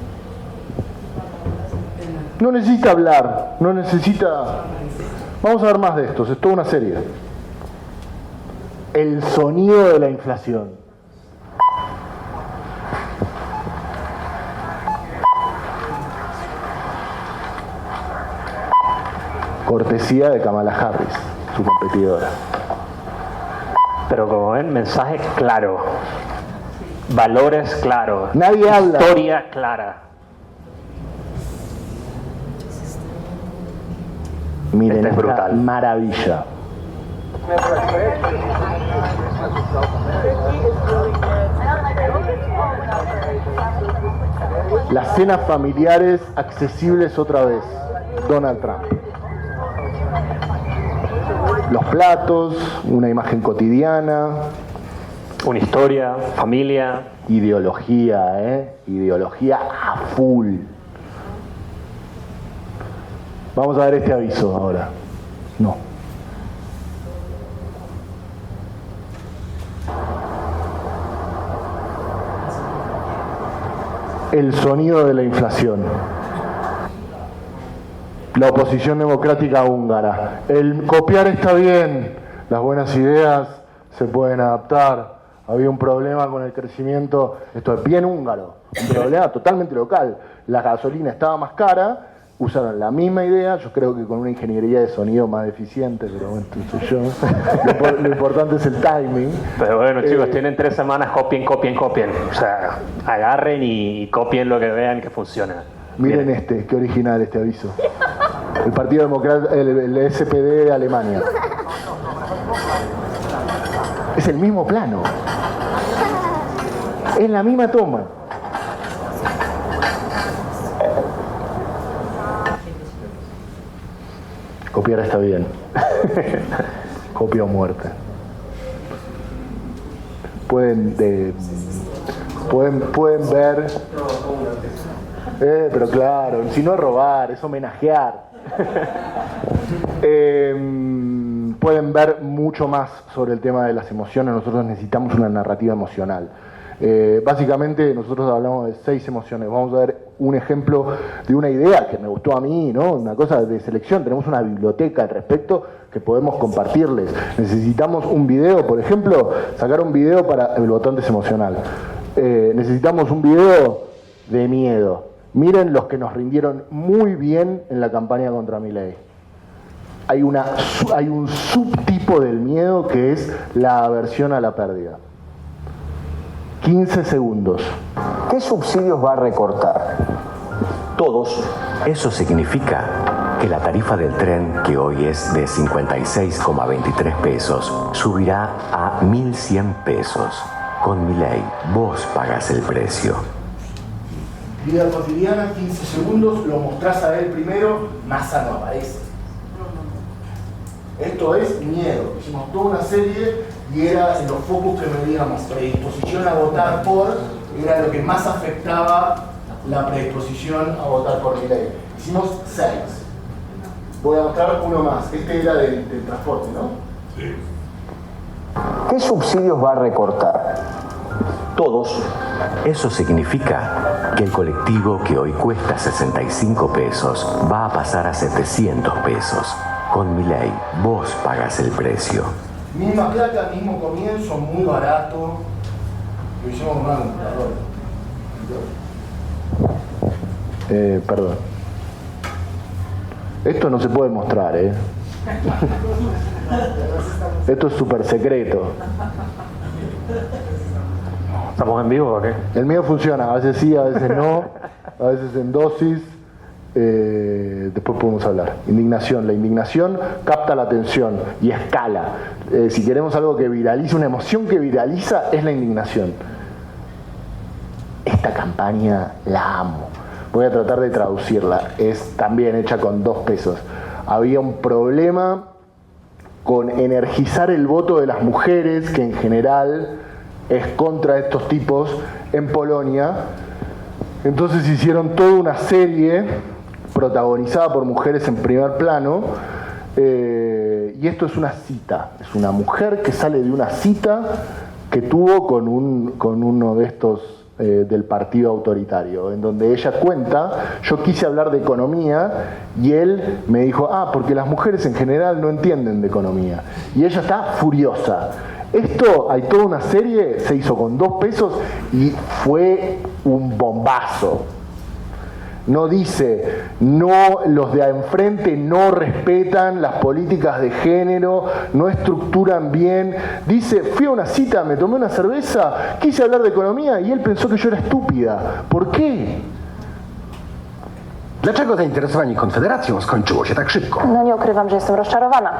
No necesita hablar, no necesita... Vamos a ver más de estos, es toda una serie. El sonido de la inflación. Cortesía de Kamala Harris, su competidora.
Pero como ven, mensaje claro, valores claros,
Nadie habla.
Historia clara.
Miren,
Este es
esta
brutal.
maravilla. Las cenas familiares accesibles otra vez. Donald Trump. Los platos, una imagen cotidiana.
Una historia, familia.
Ideología, ideología a full. Vamos a ver este aviso ahora. No. El sonido de la inflación. la oposición democrática húngara. El copiar está bien, las buenas ideas se pueden adaptar. Había un problema con el crecimiento, esto es bien húngaro, un problema totalmente local. La gasolina estaba más cara, usaron la misma idea, yo creo que con una ingeniería de sonido más eficiente, pero bueno, soy yo. Lo importante es el timing.
Pero bueno, chicos, tienen 3 semanas, copien. O sea, agarren y copien lo que vean que funciona.
Miren qué original este aviso. El Partido Demócrata, el SPD de Alemania. Es el mismo plano. Es la misma toma. Copiar está bien. Copia o muerte. Pueden ver. Pero claro, si no es robar, es homenajear. Pueden ver mucho más sobre el tema de las emociones. Nosotros necesitamos una narrativa emocional. Básicamente nosotros hablamos de 6 emociones. Vamos a ver un ejemplo de una idea que me gustó a mí, ¿no? Una cosa de selección. Tenemos una biblioteca al respecto que podemos compartirles. Necesitamos un video, por ejemplo, sacar un video para el votante emocional. Necesitamos un video de miedo. Miren los que nos rindieron muy bien en la campaña contra Milei. Hay un subtipo del miedo que es la aversión a la pérdida. 15 segundos.
¿Qué subsidios va a recortar? Todos.
Eso significa que la tarifa del tren, que hoy es de 56,23 pesos, subirá a 1.100 pesos. Con Milei, vos pagás el precio.
Vida cotidiana, 15 segundos, lo mostrás a él primero, Massa no aparece. Esto es miedo. Hicimos toda una serie y era en los focos que medíamos. Predisposición a votar por, era lo que más afectaba la predisposición a votar por Milei. Hicimos 6. Voy a mostrar uno más. Este era del transporte, ¿no? Sí.
¿Qué subsidios va a recortar? Todos.
Eso significa que el colectivo, que hoy cuesta 65 pesos, va a pasar a 700 pesos. Con Milei, vos pagás el precio.
Misma plata, mismo comienzo, muy barato. Lo hicimos con una computadora.
Perdón. Esto no se puede mostrar, ¿eh? Esto es súper secreto.
¿Estamos en vivo o qué?
El mío funciona, a veces sí, a veces no, a veces en dosis. Después podemos hablar. Indignación. La indignación capta la atención y escala. Si queremos algo que viraliza, una emoción que viraliza, es la indignación. Esta campaña la amo. Voy a tratar de traducirla. Es también hecha con 2 pesos. Había un problema con energizar el voto de las mujeres, que en general es contra estos tipos en Polonia. Entonces hicieron toda una serie protagonizada por mujeres en primer plano, y esto es una cita, es una mujer que sale de una cita que tuvo con uno de estos del partido autoritario, en donde ella cuenta: yo quise hablar de economía y él me dijo, porque las mujeres en general no entienden de economía, y ella está furiosa. Esto, hay toda una serie, se hizo con 2 pesos y fue un bombazo. No dice, no, los de enfrente no respetan las políticas de género, no estructuran bien. Dice, fui a una cita, me tomé una cerveza, quise hablar de economía y él pensó que yo era estúpida. ¿Por qué?
Dlaczego zainteresowanie Konfederacją skończyło się tak szybko?
No nie ukrywam, że jestem rozczarowana.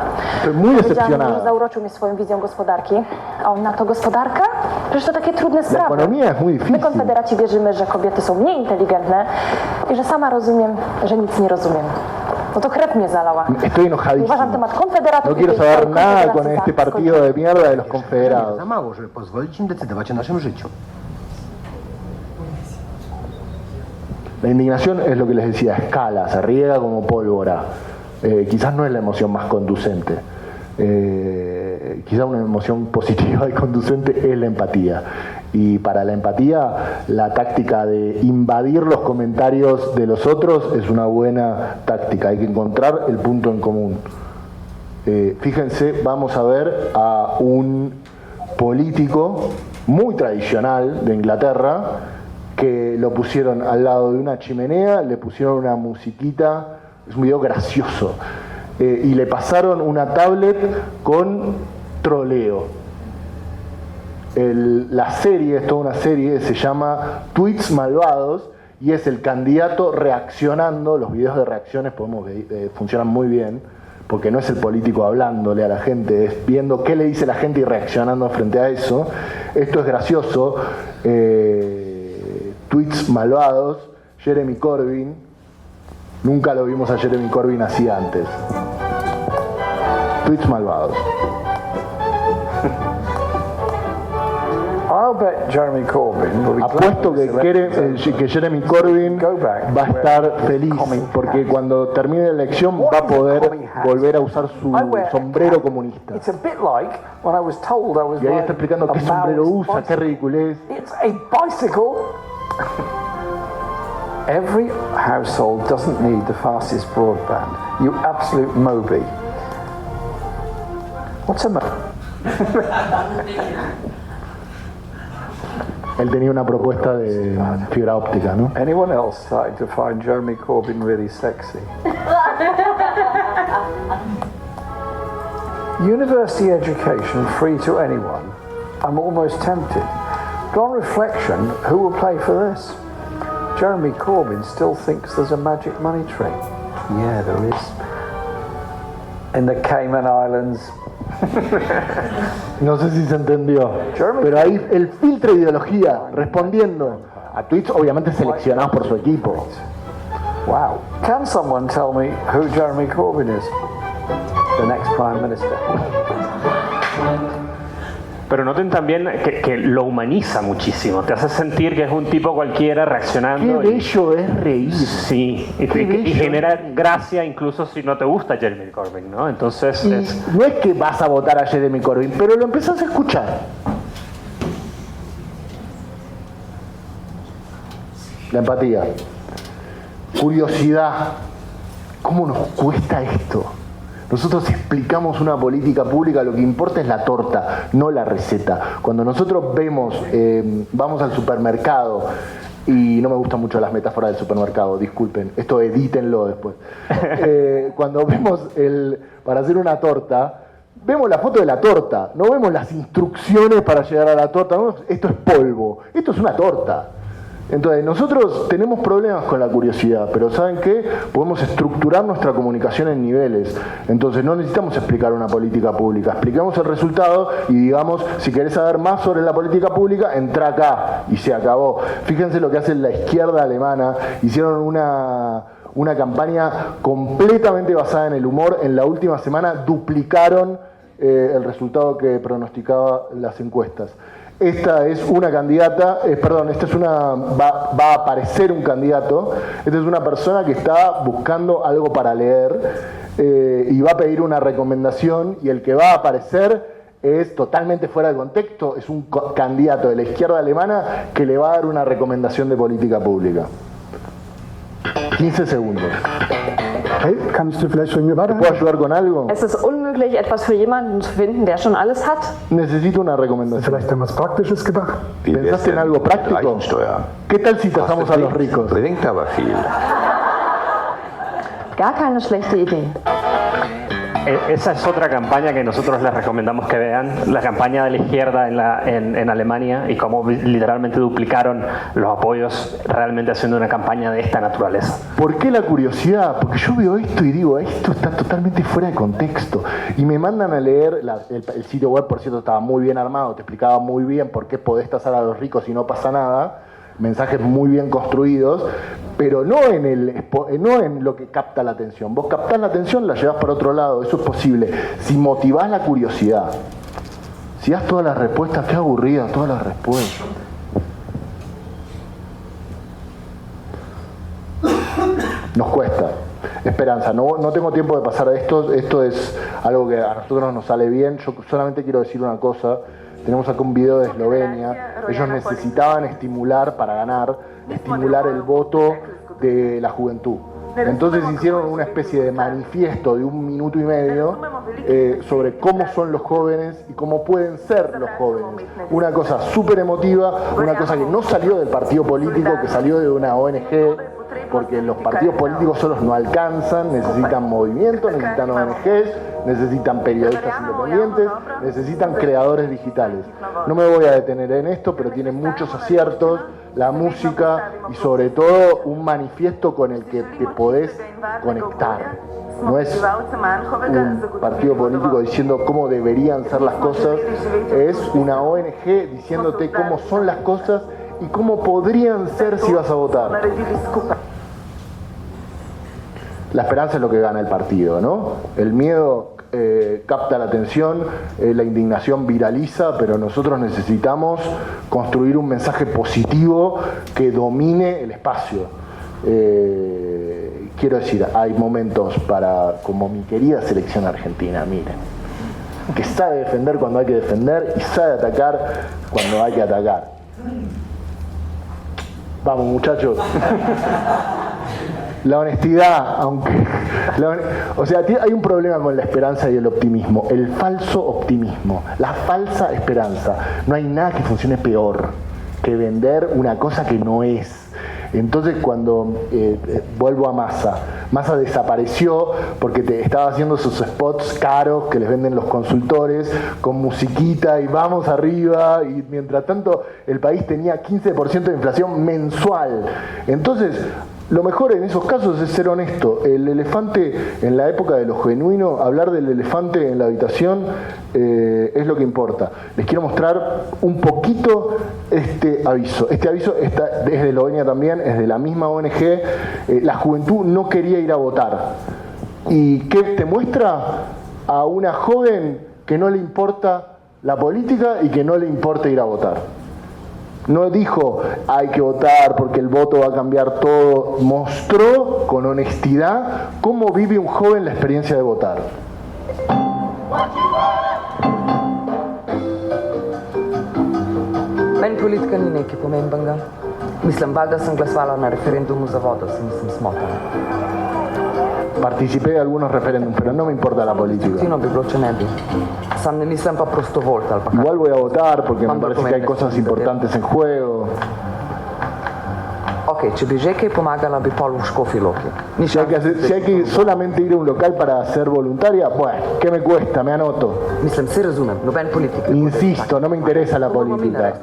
Powiedziałam mu,
że zauroczył mnie swoją wizją gospodarki. A on na to gospodarka? Przecież to takie trudne sprawy. My Konfederaci wierzymy, że kobiety są mniej inteligentne i że sama rozumiem, że nic nie rozumiem. No to krew mnie zalała.
Estoy enojadísimo.
Uważam temat konfederatów.
No quiero saber nada con este partido de mierda de los confederados.
Za mało, żeby pozwolić im decydować o naszym życiu.
La indignación es lo que les decía, escala, se riega como pólvora. Quizás no es la emoción más conducente. Quizás una emoción positiva y conducente es la empatía. Y para la empatía, la táctica de invadir los comentarios de los otros es una buena táctica. Hay que encontrar el punto en común. Fíjense, vamos a ver a un político muy tradicional de Inglaterra que lo pusieron al lado de una chimenea, le pusieron una musiquita, es un video gracioso, y le pasaron una tablet con troleo. La serie, es toda una serie, se llama Tweets Malvados y es el candidato reaccionando. Los videos de reacciones funcionan muy bien porque no es el político hablándole a la gente, es viendo qué le dice la gente y reaccionando frente a eso. Esto es gracioso. Tweets malvados, Jeremy Corbyn. Nunca lo vimos a Jeremy Corbyn así antes. Tweets malvados.
I'll bet Jeremy Corbyn will be
Apuesto que Jeremy Corbyn va a estar feliz porque cuando termine la elección va a poder volver a usar su sombrero comunista.
It's a bit like when I was told I was
Y ahí está explicando qué sombrero usa, qué ridiculez.
It's a bicycle. Every household doesn't need the fastest broadband. You absolute Moby. What's a Moby?
Él tenía una propuesta de fibra óptica, ¿no?
Anyone else starting to find Jeremy Corbyn really sexy? University education free to anyone. I'm almost tempted. But on reflection, who will pay for this? Jeremy Corbyn still thinks there's a magic money tree. Yeah, there is. In the Cayman Islands.
No sé si se entendió, pero ahí el filtro de ideología respondiendo a tweets obviamente seleccionados por su equipo.
Wow. Can someone tell me who Jeremy Corbyn is? The next Prime Minister.
Pero noten también que lo humaniza muchísimo, te hace sentir que es un tipo cualquiera reaccionando.
Qué bello es reír.
Sí, y genera gracia incluso si no te gusta Jeremy Corbyn, ¿no? Entonces
no es que vas a votar a Jeremy Corbyn, pero lo empezás a escuchar. La empatía, curiosidad, ¿cómo nos cuesta esto? Nosotros explicamos una política pública, lo que importa es la torta, no la receta. Cuando nosotros vamos al supermercado, y no me gustan mucho las metáforas del supermercado, disculpen, esto edítenlo después. Cuando vemos para hacer una torta, vemos la foto de la torta, no vemos las instrucciones para llegar a la torta, no, esto es polvo, esto es una torta. Entonces, nosotros tenemos problemas con la curiosidad, pero ¿saben qué? Podemos estructurar nuestra comunicación en niveles. Entonces, no necesitamos explicar una política pública. Explicamos el resultado y digamos, si querés saber más sobre la política pública, entra acá y se acabó. Fíjense lo que hace la izquierda alemana. Hicieron una campaña completamente basada en el humor. En la última semana duplicaron el resultado que pronosticaba las encuestas. Esta es una candidata, va a aparecer un candidato. Esta es una persona que está buscando algo para leer y va a pedir una recomendación, y el que va a aparecer es totalmente fuera de contexto, es un candidato de la izquierda alemana que le va a dar una recomendación de política pública. 15 segundos.
Hey, kannst du vielleicht von mir
¿Te puedo ayudar con algo?
Es ist unmöglich, etwas für jemanden zu finden, der schon alles hat.
Necesito una recomendación.
Vielleicht an was Praktisches gedacht?
¿Pensaste en algo práctico? ¿Qué tal si tasamos a los ricos?
Gar keine schlechte Idee.
Esa es otra campaña que nosotros les recomendamos que vean, la campaña de la izquierda en Alemania, y cómo literalmente duplicaron los apoyos realmente haciendo una campaña de esta naturaleza.
¿Por qué la curiosidad? Porque yo veo esto y digo, esto está totalmente fuera de contexto. Y me mandan a leer, el sitio web, por cierto, estaba muy bien armado, te explicaba muy bien por qué podés tasar a los ricos y no pasa nada. Mensajes muy bien construidos, pero no en lo que capta la atención. Vos captás la atención, la llevas para otro lado, eso es posible. Si motivás la curiosidad, si das todas las respuestas, qué aburrida, todas las respuestas. Nos cuesta. Esperanza, no tengo tiempo de pasar a esto es algo que a nosotros nos sale bien. Yo solamente quiero decir una cosa. Tenemos acá un video de Eslovenia. Ellos necesitaban estimular, para ganar, estimular el voto de la juventud. Entonces hicieron una especie de manifiesto de 1 minuto y medio sobre cómo son los jóvenes y cómo pueden ser los jóvenes. Una cosa súper emotiva, una cosa que no salió del partido político, que salió de una ONG, porque los partidos políticos solos no alcanzan, necesitan movimientos, necesitan ONGs, necesitan periodistas independientes, necesitan creadores digitales. No me voy a detener en esto, pero tiene muchos aciertos, la música y sobre todo un manifiesto con el que te podés conectar. No es un partido político diciendo cómo deberían ser las cosas, es una ONG diciéndote cómo son las cosas y cómo podrían ser si vas a votar. La esperanza es lo que gana el partido, ¿no? El miedo capta la atención, la indignación viraliza, pero nosotros necesitamos construir un mensaje positivo que domine el espacio. Quiero decir, hay momentos para, como mi querida selección argentina, miren, que sabe defender cuando hay que defender y sabe atacar cuando hay que atacar. Vamos, muchachos. La honestidad, aunque... o sea, hay un problema con la esperanza y el optimismo. El falso optimismo, la falsa esperanza. No hay nada que funcione peor que vender una cosa que no es. Entonces cuando vuelvo a Massa desapareció porque estaba haciendo sus spots caros que les venden los consultores con musiquita y vamos arriba, y mientras tanto el país tenía 15% de inflación mensual. Entonces lo mejor en esos casos es ser honesto. El elefante, en la época de lo genuino, hablar del elefante en la habitación es lo que importa. Les quiero mostrar un poquito este aviso. Este aviso es de Eslovenia también, es de la misma ONG. La juventud no quería ir a votar. ¿Y qué te muestra? A una joven que no le importa la política y que no le importa ir a votar. No dijo hay que votar porque el voto va a cambiar todo. Mostró con honestidad cómo vive un joven la experiencia de votar.
Meni politika ni nekaj pomembenega. Mislim, valjda sem glasovala na referendumu za vodo, se nisem smotala.
Participé de algunos referéndums, pero no me importa la política.
No bi bilo, če ne bi. Sam ne nisem pa prostovoljt ali pa kaj.
Igual voy a votar porque me parece que hay cosas importantes en juego.
Ok, če bi že kaj pomagala, bi pol v Škofji Loki.
Si hay que solamente ir a un local para ser voluntaria, bueno, ¿qué me cuesta? Me anoto.
Mislim, si razumem, noben politik.
Insisto, no me interesa la política.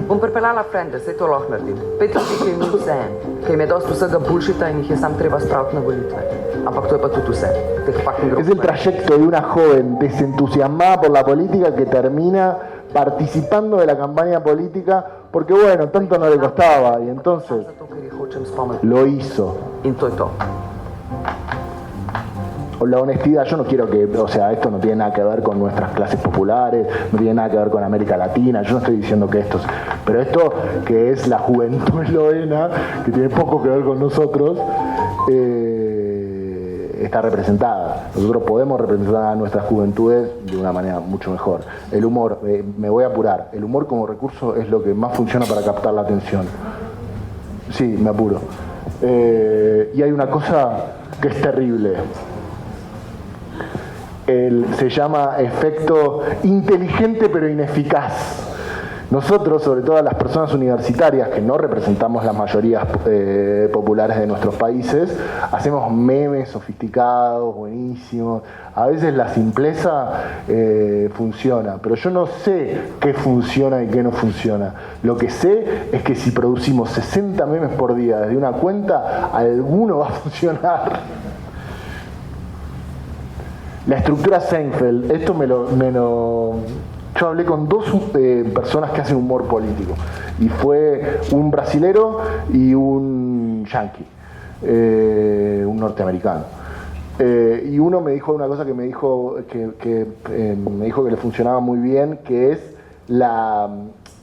Bom pripeljala frende, saj to lahko naredim. 5 ljudi, ki jim ni vseeno, ki jim je dosti vsega bullshita in jih je sam treba spraviti na volitve. Ampak to je pa tudi vse.
Es el trayecto de una joven desentusiasmada por la política que termina participando de la campaña política porque, bueno, tanto no le costaba y entonces lo hizo.
In to je to.
La honestidad, yo no quiero que, o sea, esto no tiene nada que ver con nuestras clases populares, no tiene nada que ver con América Latina, yo no estoy diciendo que esto, pero esto que es la juventud eslovena, que tiene poco que ver con nosotros, está representada. Nosotros podemos representar a nuestras juventudes de una manera mucho mejor. El humor, me voy a apurar, el humor como recurso es lo que más funciona para captar la atención. Sí, me apuro. Y hay una cosa que es terrible. Se llama efecto inteligente pero ineficaz. Nosotros, sobre todo las personas universitarias que no representamos las mayorías populares de nuestros países, hacemos memes sofisticados, buenísimos. A veces la simpleza funciona, pero yo no sé qué funciona y qué no funciona. Lo que sé es que si producimos 60 memes por día desde una cuenta, alguno va a funcionar. La estructura Seinfeld, esto yo hablé con 2 personas que hacen humor político, y fue un brasilero y un yanqui, un norteamericano. Y uno me dijo una cosa que me dijo que le funcionaba muy bien, que es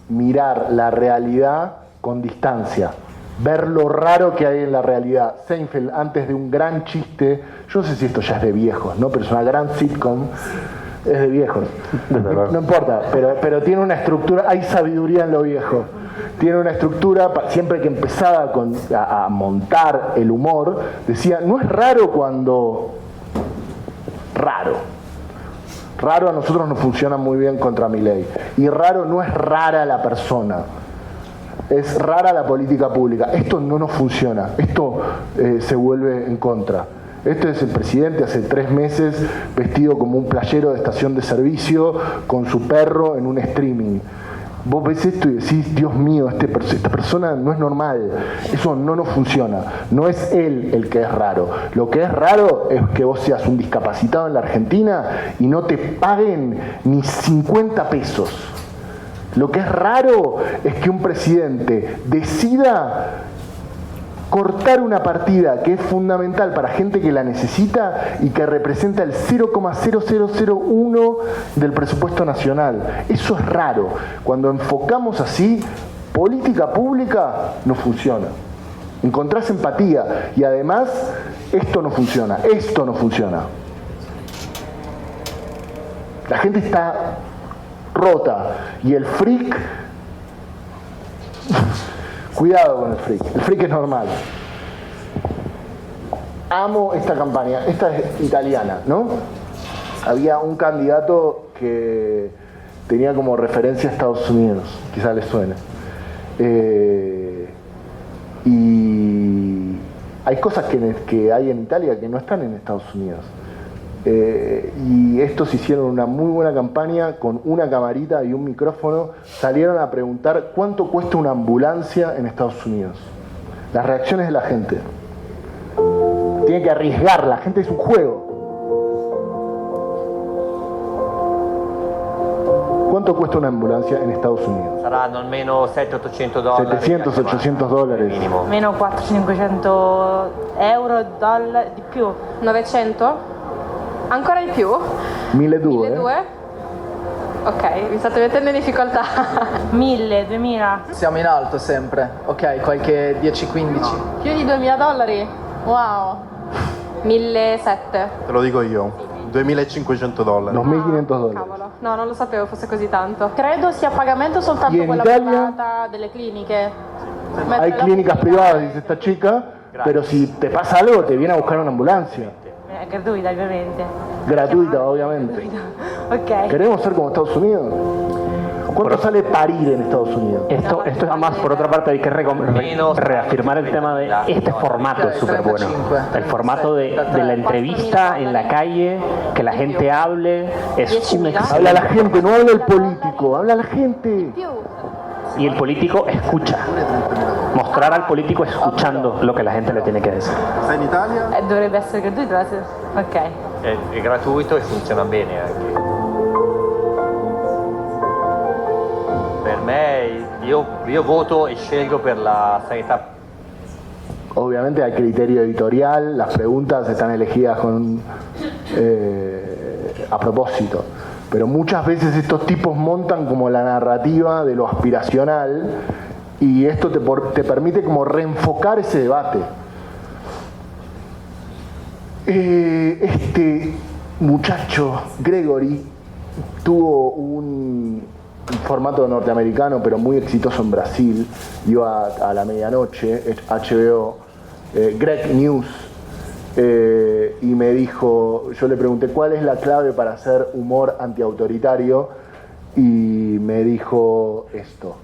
mirar la realidad con distancia. Ver lo raro que hay en la realidad. Seinfeld, antes de un gran chiste, yo no sé si esto ya es de viejos, ¿no? Pero es una gran sitcom, Es de viejos. No importa, pero tiene una estructura, hay sabiduría en lo viejo. Tiene una estructura, siempre que empezaba a montar el humor, decía, no es raro cuando... Raro a nosotros nos funciona muy bien contra Milei. Y raro no es rara la persona. Es rara la política pública. Esto no nos funciona. Esto se vuelve en contra. Este es el presidente hace 3 meses vestido como un playero de estación de servicio con su perro en un streaming. Vos ves esto y decís, Dios mío, esta persona no es normal. Eso no nos funciona. No es él el que es raro. Lo que es raro es que vos seas un discapacitado en la Argentina y no te paguen ni 50 pesos. Lo que es raro es que un presidente decida cortar una partida que es fundamental para gente que la necesita y que representa el 0,0001 del presupuesto nacional. Eso es raro. Cuando enfocamos así, política pública no funciona. Encontrás empatía y además esto no funciona. La gente está rota y el freak... Cuidado con el freak es normal. Amo esta campaña, esta es italiana, ¿no? Había un candidato que tenía como referencia a Estados Unidos, quizás les suene. Y hay cosas que hay en Italia que no están en Estados Unidos. Y estos hicieron una muy buena campaña con una camarita y un micrófono. Salieron a preguntar cuánto cuesta una ambulancia en Estados Unidos. Las reacciones de la gente. Tiene que arriesgar, la gente es un juego. ¿Cuánto cuesta una ambulancia en Estados Unidos?
Saranno almeno $700-800.
700, $800.
Mínimo. Meno 400-500 euro, dollari, di più. 900? Ancora di più?
1.200.
Ok, vi state mettendo in difficoltà. 1.000, 2.000.
Siamo in alto sempre, ok, qualche 10-15.
Più di $2.000? Wow. 1.700.
Te lo dico io, $2.500.
$2.500.
Cavolo, no, non lo sapevo fosse così tanto. Credo sia a pagamento soltanto quella privata delle cliniche.
Hay clínicas privadas, dice esta chica, pero si te pasa algo te viene a buscar una ambulancia.
Gratuita, ovviamente.
Gratuita, obviamente.
Ok.
¿Queremos ser como Estados Unidos? ¿Cuánto sale parir en Estados Unidos?
Esto además, por otra parte, hay que reafirmar el tema de este formato es súper bueno. El formato de la entrevista en la calle, que la gente hable, es un excelente.
Habla la gente, no habla el político, habla la gente.
Y el político escucha. Mostrar al político escuchando lo que la gente le tiene que decir.
Sei in Italia?
Dovrebbe essere gratuito, ok.
È gratuito e funziona bene anche. Per me, io voto e scelgo per la sanità.
Obviamente hay criterio editorial, las preguntas están elegidas a propósito. Pero muchas veces estos tipos montan como la narrativa de lo aspiracional y esto te permite como reenfocar ese debate. Este muchacho, Gregory, tuvo un formato norteamericano pero muy exitoso en Brasil, iba a la medianoche, HBO, Greg News, y me dijo, yo le pregunté cuál es la clave para hacer humor antiautoritario y me dijo esto: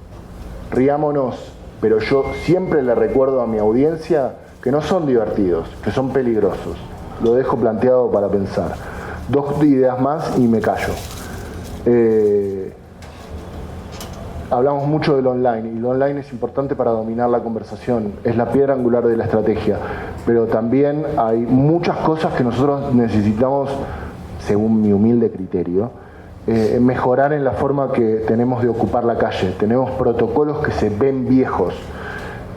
riámonos, pero yo siempre le recuerdo a mi audiencia que no son divertidos, que son peligrosos. Lo dejo planteado para pensar. 2 ideas más y me callo. Hablamos mucho del online y el online es importante para dominar la conversación, es la piedra angular de la estrategia, pero también hay muchas cosas que nosotros necesitamos, según mi humilde criterio, mejorar en la forma que tenemos de ocupar la calle. Tenemos protocolos que se ven viejos.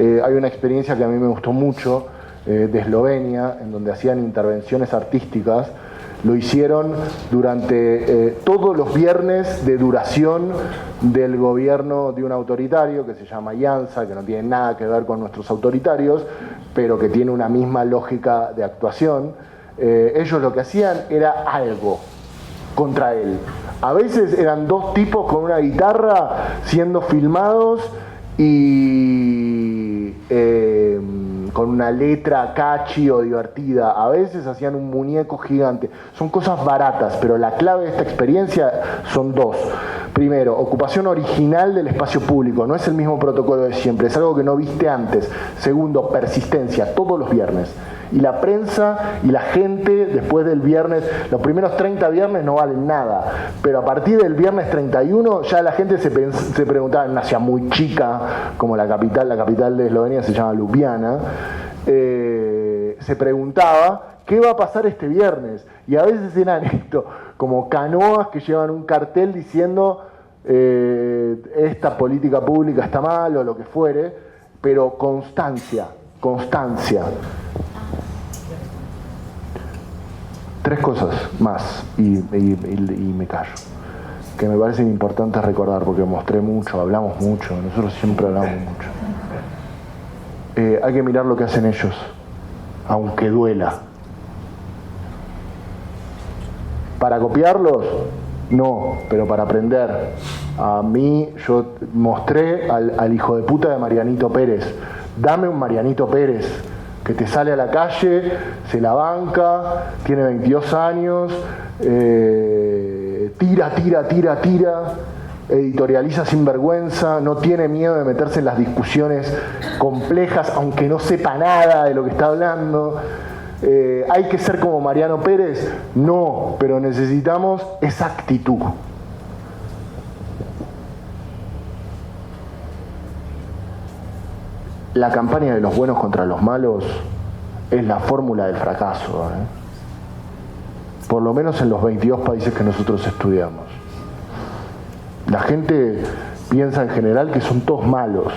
Hay una experiencia que a mí me gustó mucho de Eslovenia, en donde hacían intervenciones artísticas. Lo hicieron durante todos los viernes de duración del gobierno de un autoritario que se llama Janša, que no tiene nada que ver con nuestros autoritarios, pero que tiene una misma lógica de actuación. Ellos lo que hacían era algo. contra él. A veces eran dos tipos con una guitarra siendo filmados y con una letra catchy o divertida. A veces hacían un muñeco gigante. Son cosas baratas, pero la clave de esta experiencia son dos. Primero, ocupación original del espacio público. No es el mismo protocolo de siempre, es algo que no viste antes. Segundo, persistencia, todos los viernes. Y la prensa y la gente después del viernes, los primeros 30 viernes no valen nada, pero a partir del viernes 31 ya la gente se preguntaba, en una ciudad muy chica como la capital de Eslovenia se llama Ljubljana, se preguntaba qué va a pasar este viernes, y a veces eran esto, como canoas que llevan un cartel diciendo esta política pública está mal o lo que fuere, pero constancia. Tres cosas más y me callo, que me parecen importantes recordar porque mostré mucho, hablamos mucho, nosotros siempre hablamos mucho. Hay que mirar lo que hacen ellos, aunque duela. ¿Para copiarlos? No, pero para aprender. A mí, yo mostré al hijo de puta de Marianito Pérez. Dame un Marianito Pérez que te sale a la calle, se la banca, tiene 22 años, tira, editorializa sin vergüenza, no tiene miedo de meterse en las discusiones complejas, aunque no sepa nada de lo que está hablando. ¿Hay que ser como Mariano Pérez? No, pero necesitamos esa actitud. La campaña de los buenos contra los malos es la fórmula del fracaso, por lo menos en los 22 países que nosotros estudiamos. La gente piensa en general que son todos malos.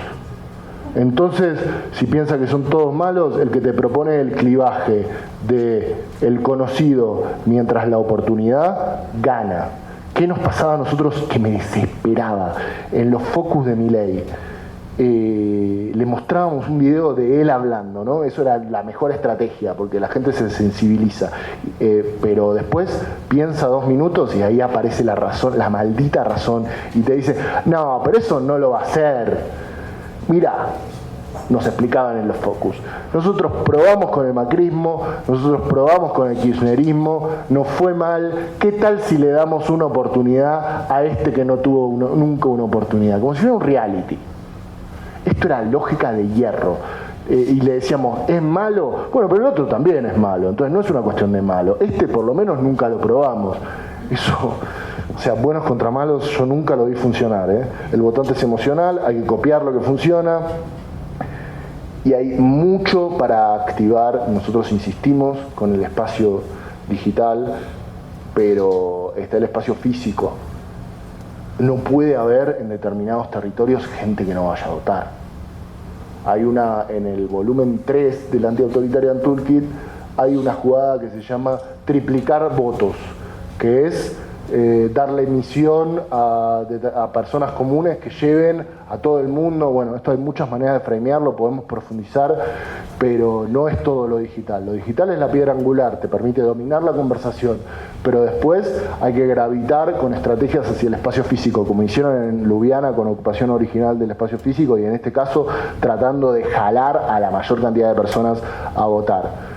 Entonces, si piensa que son todos malos, el que te propone el clivaje de el conocido mientras la oportunidad gana. ¿Qué nos pasaba a nosotros que me desesperaba? En los focus de Milei. Le mostrábamos un video de él hablando, ¿no? Eso era la mejor estrategia, porque la gente se sensibiliza. Pero después piensa 2 minutos y ahí aparece la razón, la maldita razón, y te dice, no, pero eso no lo va a hacer. Mirá, nos explicaban en los focus. Nosotros probamos con el macrismo, nosotros probamos con el kirchnerismo, nos fue mal. ¿Qué tal si le damos una oportunidad a este que no tuvo nunca una oportunidad? Como si fuera un reality. Esto era lógica de hierro. Y le decíamos, ¿es malo? Bueno, pero el otro también es malo. Entonces no es una cuestión de malo. Este por lo menos nunca lo probamos. Eso, o sea, buenos contra malos, yo nunca lo vi funcionar. El votante es emocional, hay que copiar lo que funciona. Y hay mucho para activar. Nosotros insistimos con el espacio digital, pero está el espacio físico. No puede haber en determinados territorios gente que no vaya a votar. Hay en el volumen 3 del Anti-Authoritarian Toolkit, hay una jugada que se llama triplicar votos, que es darle misión a personas comunes que lleven a todo el mundo. Bueno, esto hay muchas maneras de framearlo, podemos profundizar, pero no es todo lo digital. Lo digital es la piedra angular, te permite dominar la conversación, pero después hay que gravitar con estrategias hacia el espacio físico, como hicieron en Ljubljana con ocupación original del espacio físico, y en este caso tratando de jalar a la mayor cantidad de personas a votar.